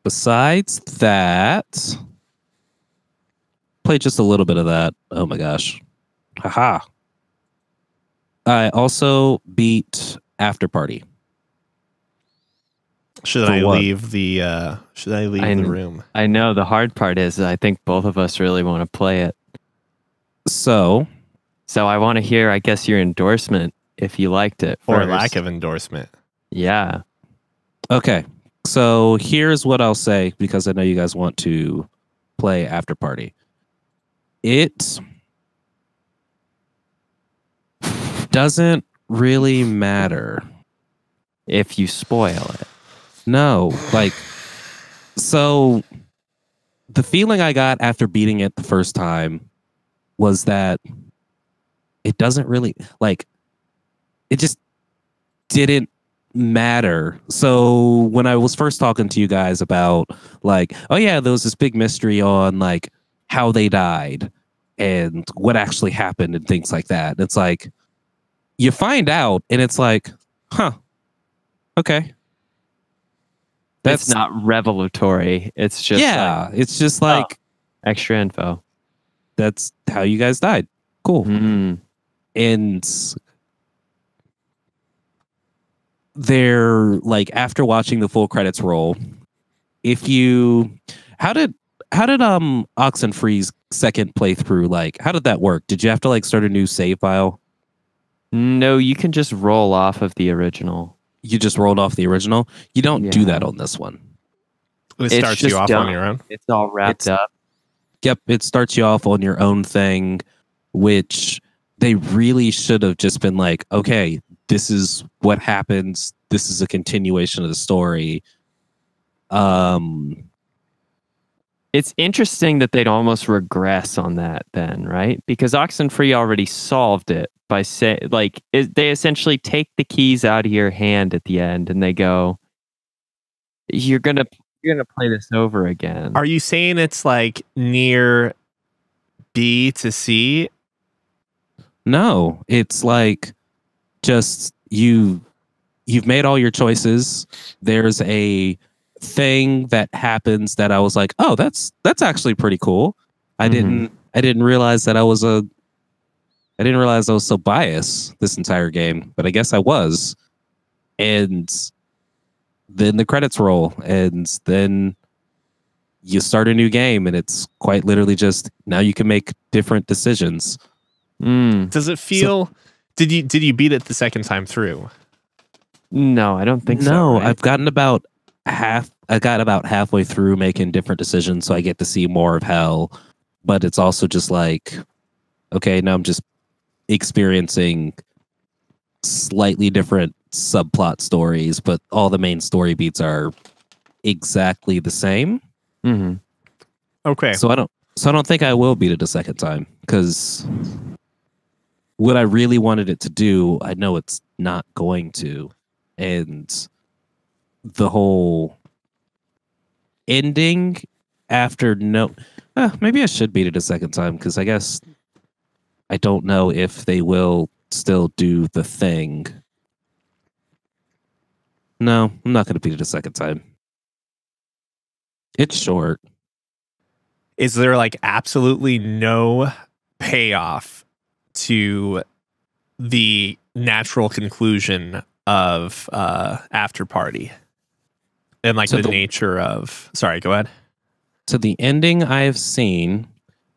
Besides that, played just a little bit of that. Oh my gosh. Haha. I also beat After Party. Should I leave the room? I know the hard part is I think both of us really want to play it. So I want to hear, I guess, your endorsement if you liked it. Or lack of endorsement. Yeah. Okay. So here's what I'll say, because I know you guys want to play After Party. It doesn't really matter if you spoil it. No, like, so the feeling I got after beating it the first time was that it doesn't really, like, it just didn't matter. So when I was first talking to you guys about, like, oh yeah, there was this big mystery on, like, how they died and what actually happened and things like that. It's like, you find out and it's like, huh, okay. That's not revelatory. It's just it's just like extra info. That's how you guys died. Cool. And they're like, after watching the full credits roll, if you how did Oxenfree's second playthrough, like, how did that work? Did you have to like start a new save file? No, you can just roll off of the original. You just rolled off the original? You don't do that on this one. It starts you off on your own? It's all wrapped up. Yep, it starts you off on your own thing, which they really should have just been like, okay, this is what happens. This is a continuation of the story. It's interesting that they'd almost regress on that then, right? Because Oxenfree already solved it by saying, like, they essentially take the keys out of your hand at the end and they go, you're gonna play this over again. Are you saying it's like near B to C? No, it's like just you've made all your choices. There's a thing that happens that I was like, oh, that's actually pretty cool. I didn't realize that I didn't realize I was so biased this entire game, but I guess I was. And then the credits roll, and then you start a new game, and it's quite literally just now you can make different decisions. Does it feel? Did you beat it the second time through? No, I don't think so. No, right? I've gotten about I got about halfway through making different decisions, so I get to see more of hell. But it's also just like, okay, now I'm just experiencing slightly different subplot stories, but all the main story beats are exactly the same. Okay. So I don't think I will beat it a second time, because what I really wanted it to do, I know it's not going to. And the whole ending after maybe I should beat it a second time, because I guess I don't know if they will still do the thing. No, I'm not going to beat it a second time. It's short. Is there like absolutely no payoff to the natural conclusion of After Party? And like the nature of... Sorry, go ahead. To the ending I've seen,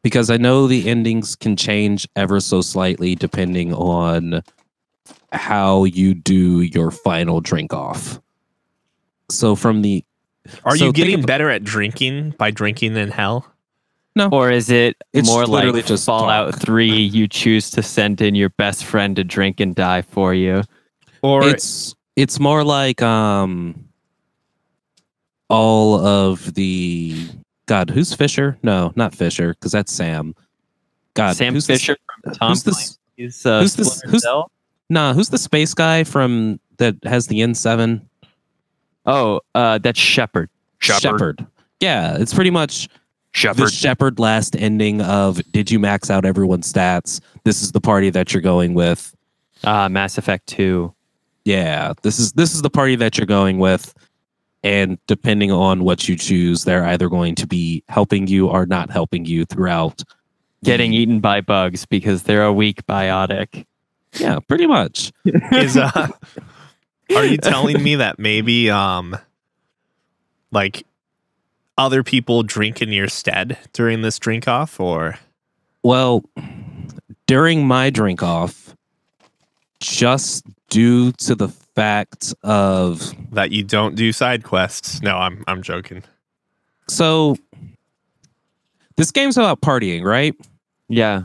because I know the endings can change ever so slightly depending on how you do your final drink off. So from the... Are you getting better at drinking by drinking in hell? No. Or is it It's more literally like just Fallout talk. 3, you choose to send in your best friend to drink and die for you? Or It's more like all of the God, who's Fisher? No, not Fisher, because that's Sam. God, Sam who's Fisher from Tom who's this? Clancy's Who's Splinter this? Who's Cell? who's the space guy from that has the N7? Oh, that's Shepard. Shepard. Yeah, it's pretty much the Shepard. Shepard last ending of did you max out everyone's stats? This is the party that you're going with. Mass Effect 2. Yeah, this is the party that you're going with. And depending on what you choose, they're either going to be helping you or not helping you throughout. Getting eaten by bugs because they're a weak biotic. Yeah, pretty much. Are you telling me that maybe like other people drink in your stead during this drink off, or? Well, during my drink off, just due to the fact of that you don't do side quests. No, I'm joking. So this game's about partying, right? Yeah.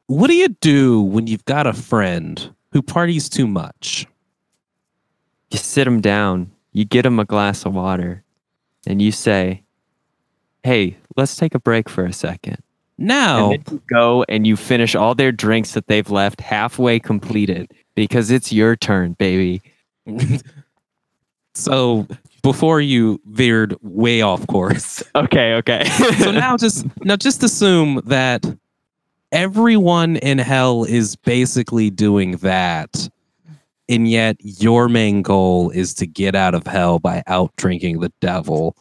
What do you do when you've got a friend who parties too much? You sit them down, you get them a glass of water, and you say, hey, let's take a break for a second. Now, and then you go and you finish all their drinks that they've left halfway completed because it's your turn, baby. So before you veered way off course. Okay. So now just assume that everyone in hell is basically doing that. And yet your main goal is to get out of hell by out drinking the devil.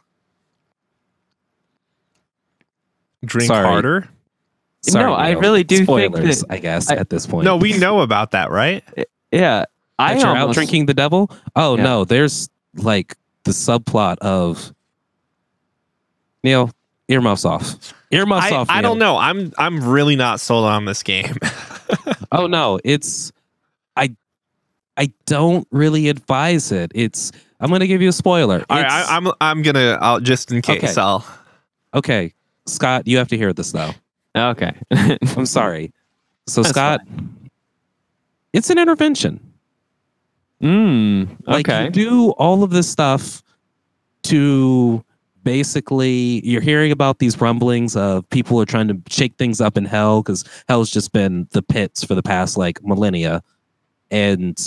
Drink harder? Sorry, no, I really do spoilers, think that, I guess, at this point. No, we know about that, right? Yeah. You're out drinking the devil? Oh, yeah. No, there's like the subplot of Neil, earmuffs off. Earmuffs off. I don't know. I'm really not sold on this game. Oh no, I don't really advise it. I'm gonna give you a spoiler. All right, I'll just in case. Okay, Scott, you have to hear this though. Okay. I'm sorry. So that's Scott, fine. It's an intervention. Okay. You do all of this stuff to basically, you're hearing about these rumblings of people are trying to shake things up in hell because hell's just been the pits for the past like millennia. And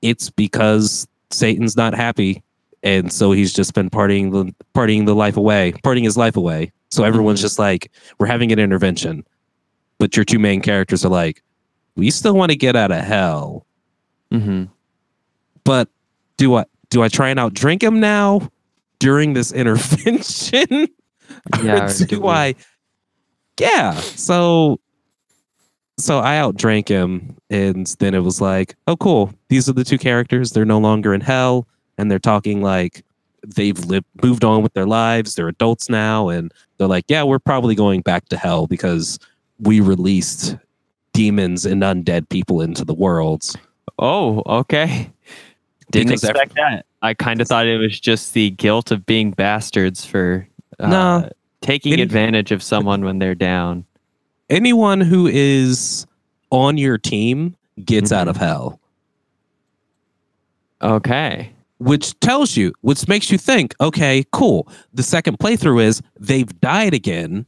it's because Satan's not happy. And so he's just been partying his life away. So everyone's just like, we're having an intervention. But your two main characters are like, we still want to get out of hell. Mm-hmm. But do I try and outdrink him now during this intervention? Yeah. Yeah. So I outdrank him, and then it was like, oh, cool. These are the two characters. They're no longer in hell, and they're talking like they've moved on with their lives. They're adults now, and they're like, yeah, we're probably going back to hell because we released demons and undead people into the worlds. Oh, okay. Didn't expect that. I kind of thought it was just the guilt of being bastards for taking advantage of someone when they're down. Anyone who is on your team gets out of hell. Okay. Which makes you think, okay, cool. The second playthrough is they've died again.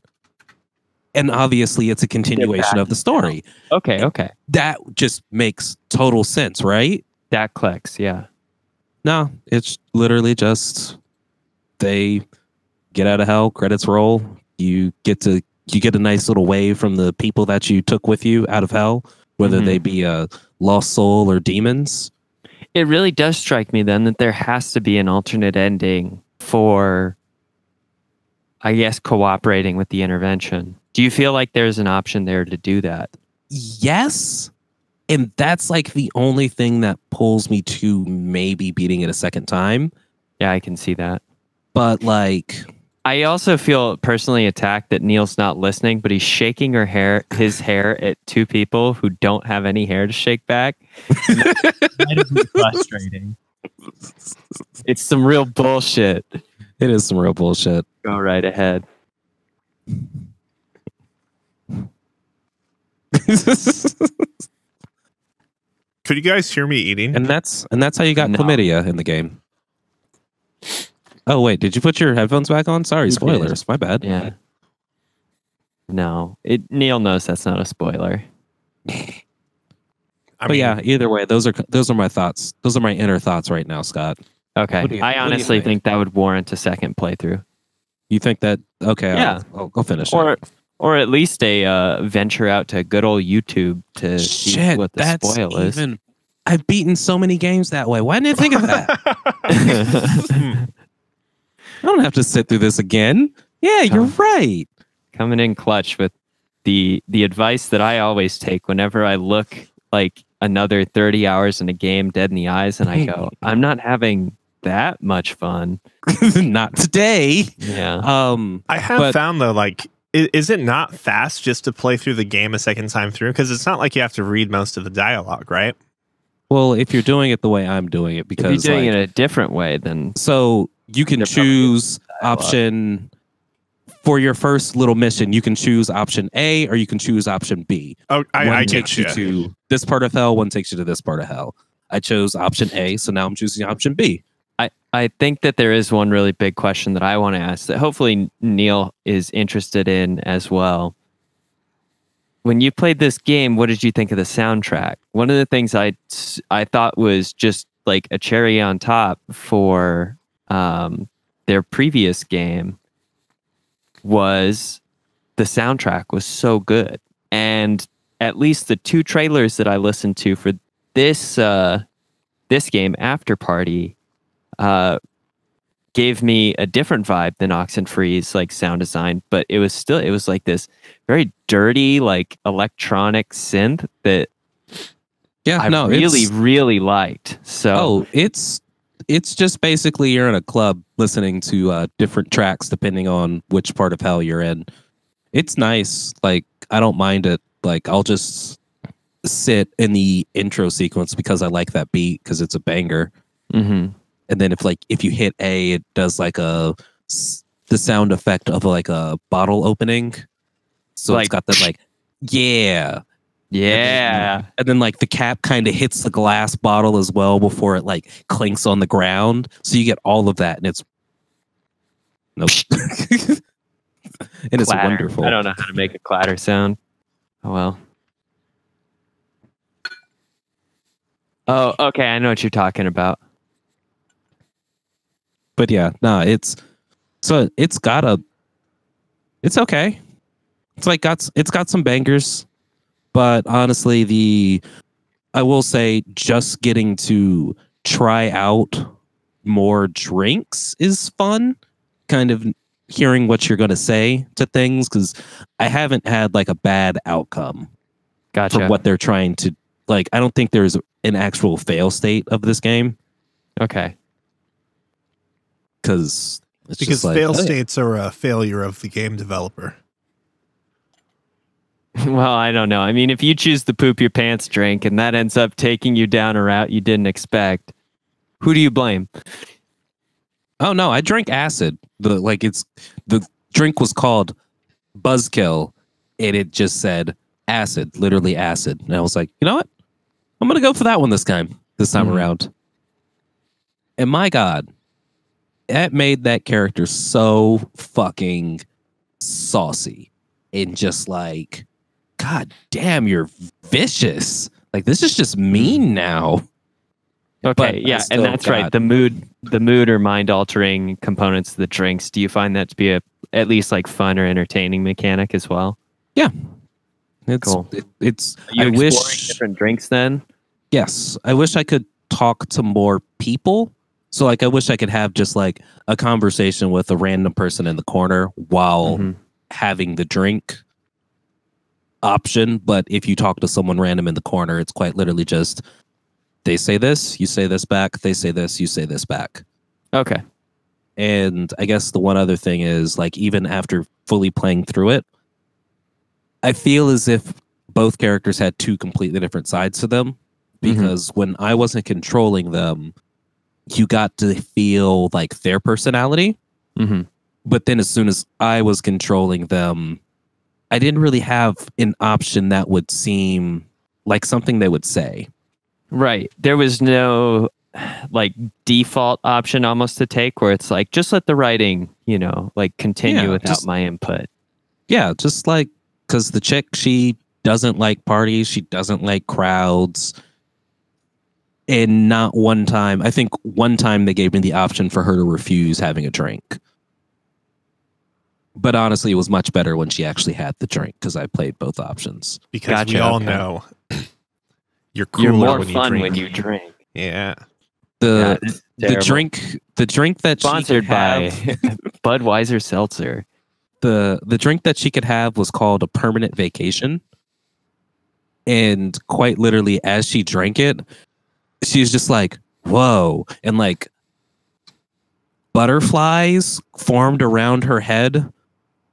And obviously it's a continuation of the story. Okay. That just makes total sense, right? That clicks, yeah. No, it's literally just they get out of hell, credits roll. You get a nice little wave from the people that you took with you out of hell, whether they be a lost soul or demons. It really does strike me then that there has to be an alternate ending for, I guess, cooperating with the intervention. Do you feel like there's an option there to do that? Yes. And that's like the only thing that pulls me to maybe beating it a second time. Yeah, I can see that. But like, I also feel personally attacked that Neil's not listening, but he's shaking his hair at two people who don't have any hair to shake back. That is frustrating. It's some real bullshit. It is some real bullshit. Go right ahead. Could you guys hear me eating? And that's how you got chlamydia in the game. Oh wait, did you put your headphones back on? Sorry, spoilers. My bad. Yeah. No, Neil knows that's not a spoiler. But yeah, either way, those are my thoughts. Those are my inner thoughts right now, Scott. Okay, I honestly think that would warrant a second playthrough. You think that? Okay, yeah, I'll finish. Or at least a venture out to good old YouTube to see what the spoil is. I've beaten so many games that way. Why didn't I think of that? I don't have to sit through this again. Yeah, you're right. Coming in clutch with the advice that I always take whenever I look like another 30 hours in a game dead in the eyes and I go, I'm not having that much fun. Not today. Yeah. I have found though, like, is it not fast just to play through the game a second time through? Because it's not like you have to read most of the dialogue, right? Well, if you're doing it the way I'm doing it, because if you're doing it a different way, then so you can choose option for your first little mission. You can choose option A or you can choose option B. Oh, I takes you to this part of hell. One takes you to this part of hell. I chose option A, so now I'm choosing option B. I think that there is one really big question that I want to ask that hopefully Neil is interested in as well. When you played this game, what did you think of the soundtrack? One of the things I thought was just like a cherry on top for their previous game was the soundtrack was so good. And at least the two trailers that I listened to for this game, After Party, gave me a different vibe than Oxenfree's like sound design, but it was like this very dirty, like electronic synth that I really liked. So it's just basically you're in a club listening to different tracks depending on which part of hell you're in. It's nice. Like, I don't mind it. Like, I'll just sit in the intro sequence because I like that beat because it's a banger. Mm-hmm. And then if you hit A, it does like the sound effect of like a bottle opening. So it's got that yeah. And then like the cap kind of hits the glass bottle as well before it like clinks on the ground. So you get all of that, and it's and it's wonderful. I don't know how to make a clatter sound. Oh well. Oh, okay. I know what you're talking about. But yeah, no, it's okay. It's got some bangers, but honestly, I will say just getting to try out more drinks is fun. Kind of hearing what you're going to say to things, because I haven't had like a bad outcome. Gotcha. For what they're trying to like. I don't think there's an actual fail state of this game. Okay. Because fail states are a failure of the game developer. Well, I don't know. I mean, if you choose the poop your pants drink and that ends up taking you down a route you didn't expect, who do you blame? Oh no, I drank acid. The drink was called Buzzkill, and it just said acid, literally acid. And I was like, you know what? I'm gonna go for that one this time around. And my God, that made that character so fucking saucy and just like, God damn, you're vicious. Like, this is just mean now. Okay, yeah, and that's right. The mood or mind altering components of the drinks. Do you find that to be at least like fun or entertaining mechanic as well? Yeah, it's cool. I wish different drinks then. Yes, I wish I could talk to more people. So like, I wish I could have just like a conversation with a random person in the corner while having the drink option. But if you talk to someone random in the corner, it's quite literally just they say this, you say this back. They say this, you say this back. Okay. And I guess the one other thing is like, even after fully playing through it, I feel as if both characters had two completely different sides to them, because when I wasn't controlling them, you got to feel like their personality. Mm-hmm. But then as soon as I was controlling them, I didn't really have an option that would seem like something they would say. Right. There was no like default option almost to take where it's like, just let the writing, like continue without my input. Yeah, just like, because the chick, she doesn't like parties. She doesn't like crowds. And not one time, I think one time they gave me the option for her to refuse having a drink. But honestly, it was much better when she actually had the drink because I played both options. Because we all know you're cooler You're more when you fun drink. when you drink. Yeah. The drink that sponsored she could have, by Budweiser Seltzer. The drink that she could have was called a permanent vacation. And quite literally, as she drank it, she was just like, whoa. And like butterflies formed around her head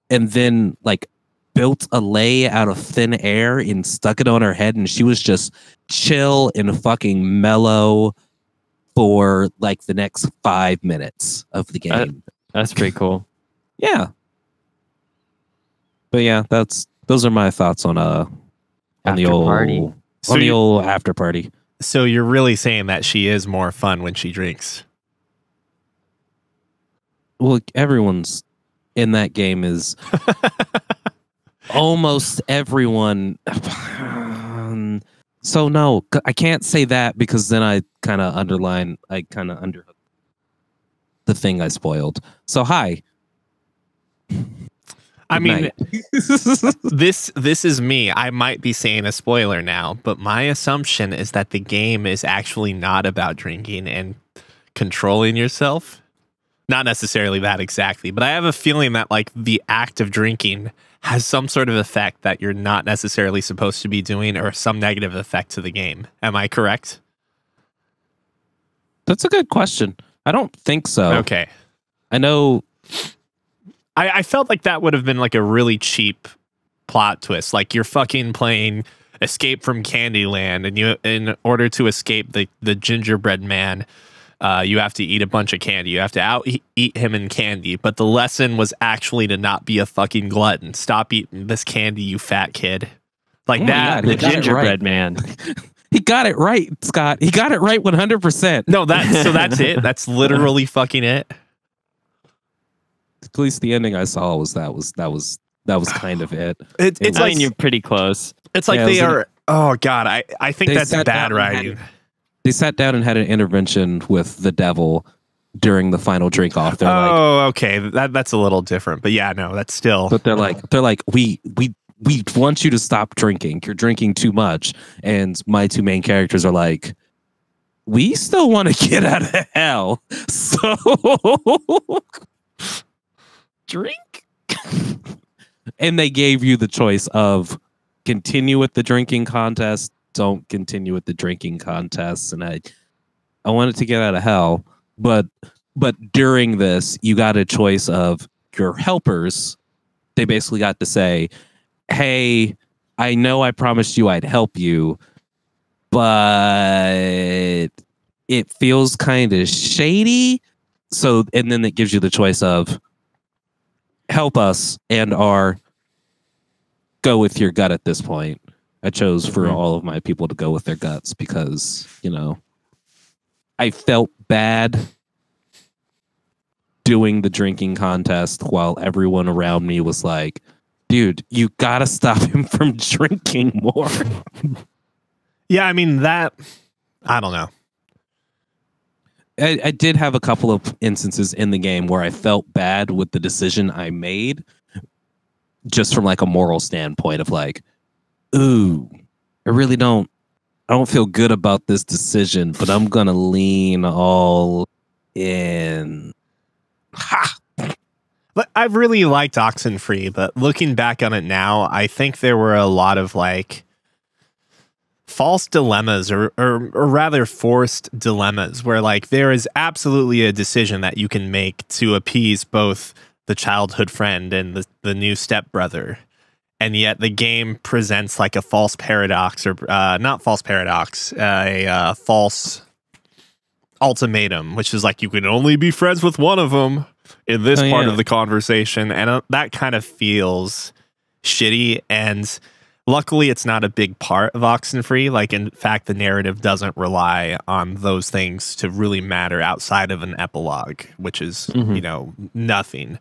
and then like built a lei out of thin air and stuck it on her head. And she was just chill and fucking mellow for like the next 5 minutes of the game. That's pretty cool. Yeah. But yeah, those are my thoughts on the old after party. So you're really saying that she is more fun when she drinks? Well, everyone's in that game is almost everyone. So no, I can't say that because then I kind of under the thing I spoiled. So hi. I mean, this is me. I might be saying a spoiler now, but my assumption is that the game is actually not about drinking and controlling yourself. Not necessarily that exactly, but I have a feeling that like the act of drinking has some sort of effect that you're not necessarily supposed to be doing or some negative effect to the game. Am I correct? That's a good question. I don't think so. Okay. I know. I felt like that would have been like a really cheap plot twist. Like you're fucking playing Escape from Candyland, and you, in order to escape the gingerbread man, you have to eat a bunch of candy. You have to eat him in candy. But the lesson was actually to not be a fucking glutton. Stop eating this candy, you fat kid. Like that. The gingerbread man. He got it right, Scott. He got it right 100%. No, that's it. That's literally fucking it. At least the ending I saw was kind of it. It's like you're pretty close. It's like they are. Oh God, I think that's bad writing. They sat down and had an intervention with the devil during the final drink off. They're okay, that's a little different, but yeah, no, that's still. But they're like, we want you to stop drinking. You're drinking too much. And my two main characters are like, we still want to get out of hell, so drink. And they gave you the choice of continue with the drinking contest, don't continue with the drinking contest. And I wanted to get out of hell, but during this, you got a choice of your helpers. They basically got to say, hey, I know I promised you I'd help you, but it feels kind of shady. So, and then it gives you the choice of help us or go with your gut at this point. I chose for all of my people to go with their guts because, I felt bad doing the drinking contest while everyone around me was like, dude, you gotta stop him from drinking more. Yeah, I mean, I don't know. I did have a couple of instances in the game where I felt bad with the decision I made, just from like a moral standpoint of like, ooh, I don't feel good about this decision, but I'm gonna lean all in. Ha! But I really liked Oxenfree, but looking back on it now, I think there were a lot of like false dilemmas or rather forced dilemmas where like there is absolutely a decision that you can make to appease both the childhood friend and the new stepbrother. And yet the game presents like a false paradox or not false paradox, a false ultimatum, which is like you can only be friends with one of them. in this part of the conversation, and that kind of feels shitty. And luckily, it's not a big part of Oxenfree. Like, in fact, the narrative doesn't rely on those things to really matter outside of an epilogue, which is, you know, nothing.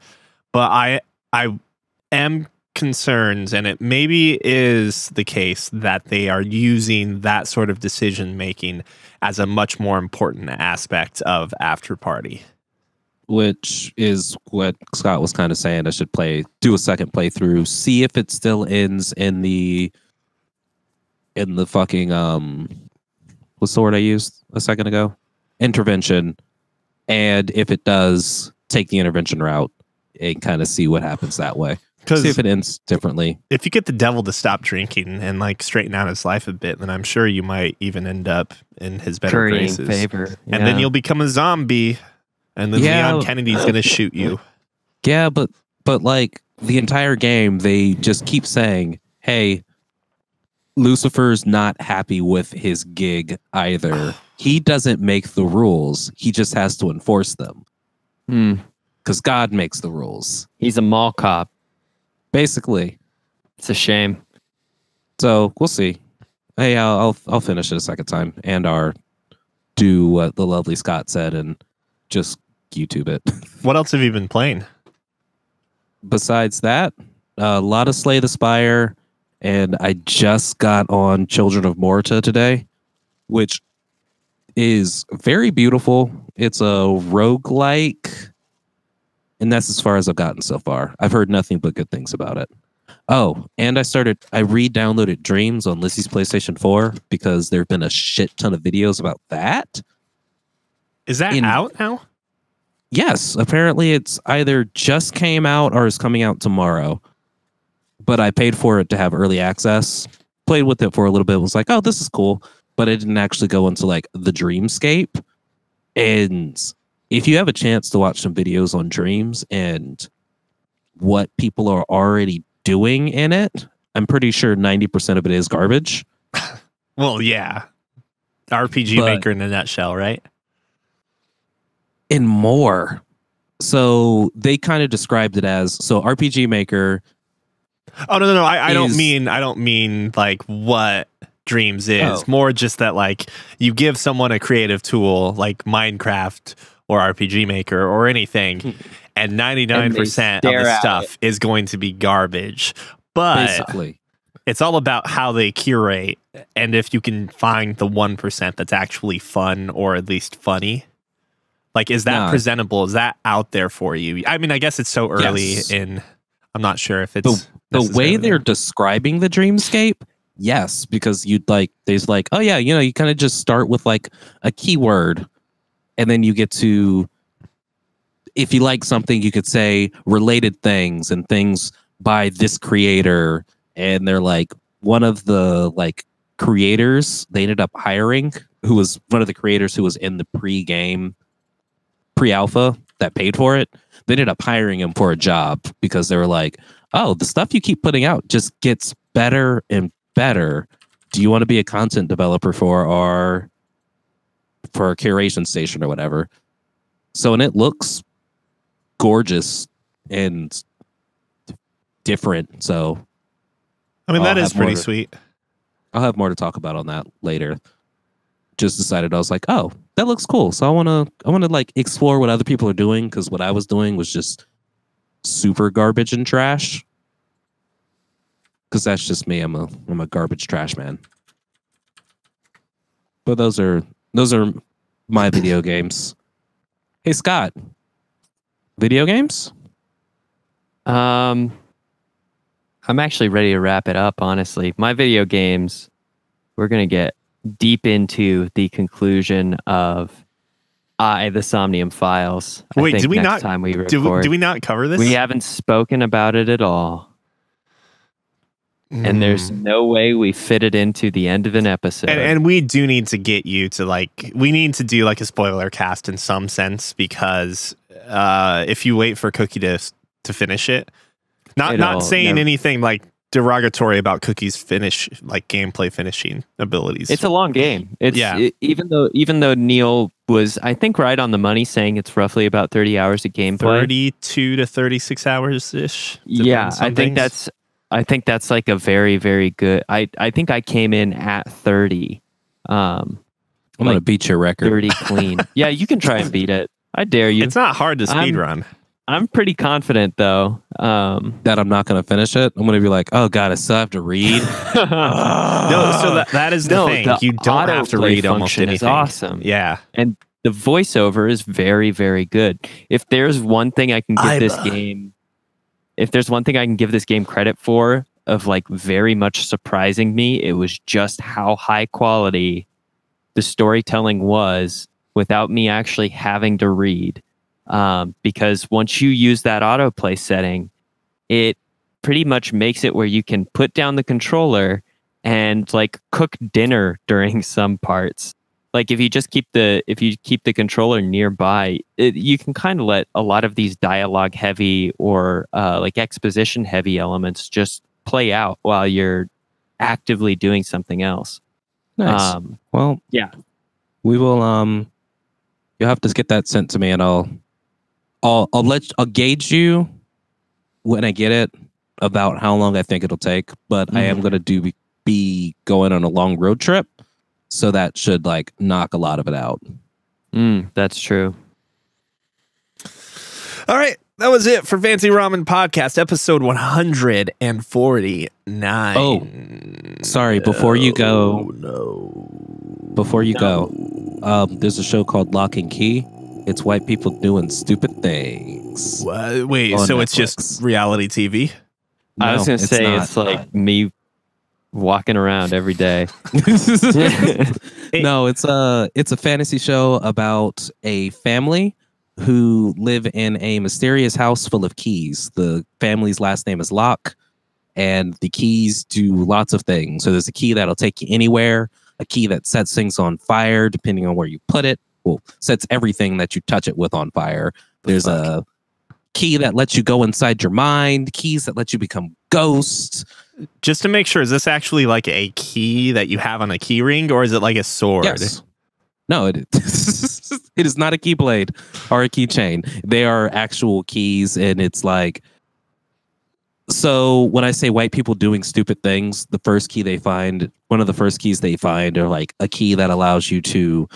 But I am concerned, and it maybe is the case that they are using that sort of decision making as a much more important aspect of After Party. Which is what Scott was kind of saying. I should do a second playthrough, see if it still ends in the fucking what's the word I used a second ago? Intervention. And if it does, take the intervention route and kind of see what happens that way. See if it ends differently. If you get the devil to stop drinking and like straighten out his life a bit, then I'm sure you might even end up in his better graces. Favor. And then you'll become a zombie. And then Leon Kennedy's going to shoot you. Yeah, but like the entire game, they just keep saying, hey, Lucifer's not happy with his gig either. He doesn't make the rules. He just has to enforce them. Because God makes the rules. He's a mall cop. Basically. It's a shame. So we'll see. Hey, I'll finish it a second time and do what the lovely Scott said and just YouTube it. What else have you been playing? Besides that, a lot of Slay the Spire, and I just got on Children of Morta today, which is very beautiful. It's a roguelike, and that's as far as I've gotten so far. I've heard nothing but good things about it. Oh, and I re-downloaded Dreams on Lissy's PlayStation 4 because there have been a shit ton of videos about that. Is that out now? Yes, apparently it's either just came out or is coming out tomorrow. But I paid for it to have early access. Played with it for a little bit. Was like, oh, this is cool. But I didn't actually go into like the Dreamscape. And if you have a chance to watch some videos on Dreams and what people are already doing in it, I'm pretty sure 90% of it is garbage. Well, yeah. RPG Maker in a nutshell, right? And more. So they kind of described it as RPG Maker. Oh no. I don't mean like what Dreams is. More just that like you give someone a creative tool like Minecraft or RPG Maker or anything, and 99% of the stuff is going to be garbage. But basically, it's all about how they curate and if you can find the 1% that's actually fun or at least funny. Like, is that presentable? Is that out there for you? I mean, I guess it's so early in. I'm not sure if it's the way they're describing the Dreamscape. Yes, because there's like, oh yeah, you kind of just start with like a keyword, and then you get to, if you like something, you could say related things and things by this creator, and they're like one of the like creators they ended up hiring, who was one of the creators who was in the pre-alpha that paid for it. They ended up hiring him for a job because they were like, oh, the stuff you keep putting out just gets better and better. Do you want to be a content developer for our curation station or whatever? So, and it looks gorgeous and different. So I mean, that is pretty sweet. I'll have more to talk about on that later. Just decided, I was like, oh, that looks cool. So I want to like explore what other people are doing, because what I was doing was just super garbage and trash. Because that's just me. I'm a garbage trash man. But those are my video games. Hey Scott, video games? I'm actually ready to wrap it up, honestly. My video games, we're gonna get deep into the conclusion of the Somnium Files. Wait, did we next not? Time we record, do we not cover this? We haven't spoken about it at all, and there's no way we fit it into the end of an episode. And we do need to get you to we need to do like a spoiler cast in some sense, because if you wait for Cookie to finish it, not saying anything like derogatory about Cookie's gameplay finishing abilities. It's a long game. Even though Neil was, I think, right on the money, saying it's roughly about 30 hours of gameplay. 32 to 36 hours ish. Yeah, I think that's like a very, very good. I think I came in at 30. I'm gonna beat your record. 30 clean. Yeah, you can try and beat it. I dare you. It's not hard to speedrun. I'm pretty confident though. That I'm not gonna finish it. I'm gonna be like, oh god, I still have to read. No, so that is the thing. You don't have to read almost anything. Is awesome. Yeah, and the voiceover is very, very good. If there's one thing I can give this game, credit for, of like very much surprising me, it was just how high quality the storytelling was without me actually having to read. Because once you use that autoplay setting, it pretty much makes it where you can put down the controller and like cook dinner during some parts. Like if you just keep the controller nearby, you can kind of let a lot of these dialogue heavy or like exposition heavy elements just play out while you're actively doing something else. Nice. Well, yeah, we will. You'll have to get that sent to me, and I'll gauge you when I get it about how long I think it'll take. But I am going to be going on a long road trip, so that should like knock a lot of it out. That's true. All right, that was it for Fancy Ramen Podcast, episode 149. Oh, sorry. Before you go, there's a show called Lock and Key. It's white people doing stupid things. Wait, so Netflix. It's just reality TV? No, I was going to say it's like me walking around every day. No, it's a fantasy show about a family who live in a mysterious house full of keys. The family's last name is Locke, and the keys do lots of things. So there's a key that'll take you anywhere, a key that sets things on fire depending on where you put it. Well, sets everything that you touch it with on fire. There's a key that lets you go inside your mind, keys that let you become ghosts. Just to make sure, is this actually like a key that you have on a key ring, or is it like a sword? Yes. No, it is not a keyblade or a keychain. They are actual keys, and it's like... So when I say white people doing stupid things, one of the first keys they find are like a key that allows you to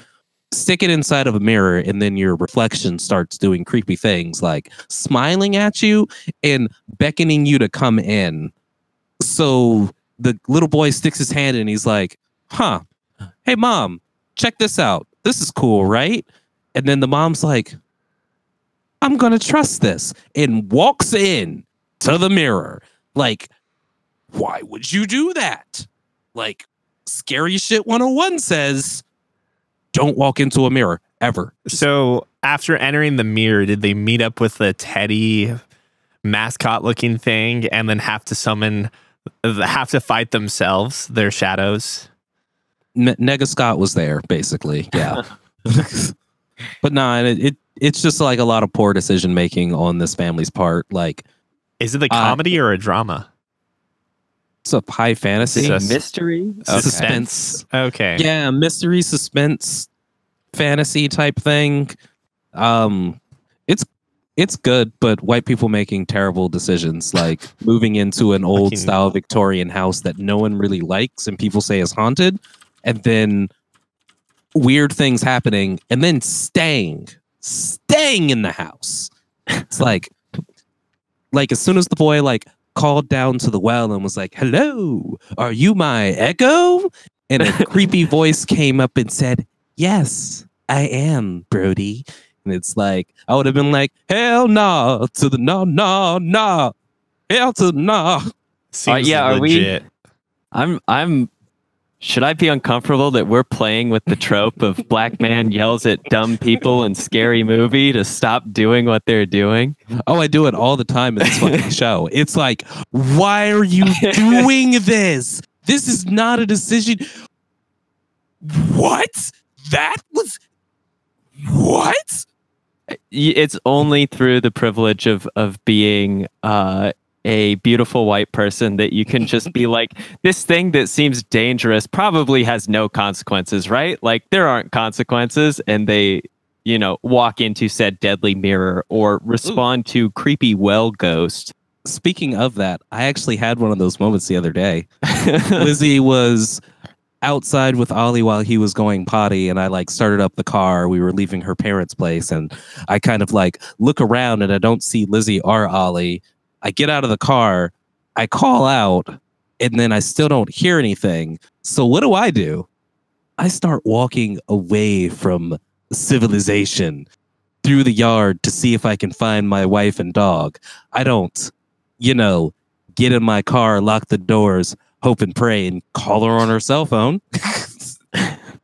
stick it inside of a mirror, and then your reflection starts doing creepy things like smiling at you and beckoning you to come in. So the little boy sticks his hand in and he's like, hey mom, check this out. This is cool, right? And then the mom's like, I'm going to trust this, and walks in to the mirror. Like, why would you do that? Like, Scary Shit 101 says, don't walk into a mirror ever. So after entering the mirror, did they meet up with the teddy mascot looking thing and then have to fight themselves, their shadows? Nega Scott was there, basically. Yeah. But no, it's just like a lot of poor decision making on this family's part. Like, is it a comedy or a drama? It's a high fantasy. Mystery? Okay. Suspense. Okay. Yeah, mystery, suspense, fantasy type thing. It's good, but white people making terrible decisions, like moving into an old style Victorian house that no one really likes and people say is haunted, and then weird things happening, and then staying in the house. It's like as soon as the boy called down to the well and was like, hello, are you my echo? And a creepy voice came up and said, yes, I am, Brody. And it's like, I would have been like, hell no, to the no, hell to no. Seems yeah, legit. Should I be uncomfortable that we're playing with the trope of black man yells at dumb people in scary movie to stop doing what they're doing? Oh, I do it all the time in this fucking show. It's like, why are you doing this? This is not a decision. What? That was... What? It's only through the privilege of being a beautiful white person that you can just be like, this thing that seems dangerous probably has no consequences, right? Like there aren't consequences, and they, you know, walk into said deadly mirror or respond to creepy well ghost. Speaking of that, I actually had one of those moments the other day. Lizzie was outside with Ollie while he was going potty, and I like started up the car. We were leaving her parents' place, and I kind of like look around and I don't see Lizzie or Ollie. I get out of the car, I call out, and then I still don't hear anything. So what do? I start walking away from civilization through the yard to see if I can find my wife and dog. I don't, you know, get in my car, lock the doors, hope and pray, and call her on her cell phone.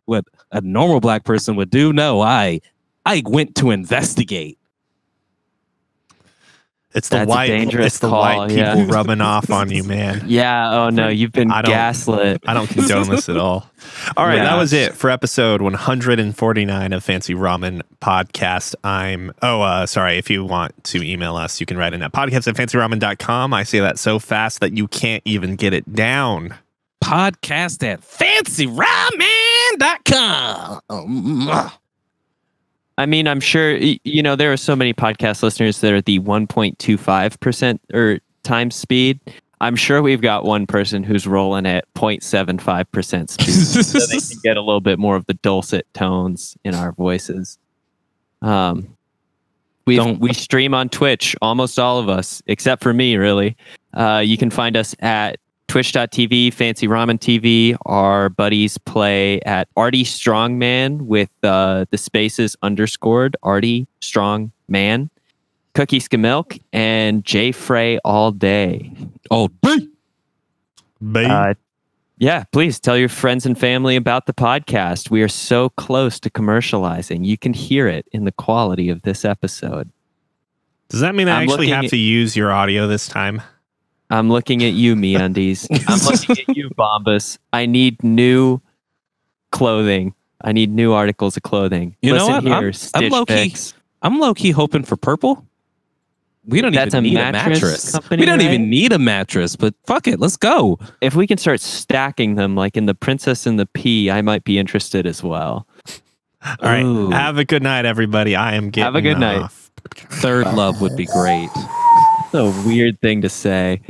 What a normal black person would do. No, I went to investigate. It's the white people rubbing off on you, man. Yeah. Oh no, you've been gaslit. I don't condone this at all. All right, that was it for episode 149 of Fancy Ramen Podcast. Sorry. If you want to email us, you can write in at podcast@fancyramen.com. I say that so fast that you can't even get it down. Podcast@fancyramen.com. I mean, I'm sure, you know, there are so many podcast listeners that are the 1.25% or times speed. I'm sure we've got one person who's rolling at 0.75% speed, so they can get a little bit more of the dulcet tones in our voices. We stream on Twitch, almost all of us, except for me, really. You can find us at twitch.tv, Fancy Ramen TV. Our buddies play at Artie Strongman with the spaces underscored, Artie Strongman, Cookie Skimilk, and J Frey all day. All day. Yeah, please tell your friends and family about the podcast. We are so close to commercializing. You can hear it in the quality of this episode. Does that mean I actually have to use your audio this time? I'm looking at you, MeUndies. I'm looking at you, Bombas. I need new clothing. I need new articles of clothing. You Listen know what? here, Stitch Fix. I'm low-key hoping for purple. We don't even need a mattress. We don't even need a mattress, but fuck it, let's go. If we can start stacking them like in The Princess and the Pea, I might be interested as well. All right. Have a good night, everybody. I am getting off. Have a good night. Third love would be great. That's a weird thing to say.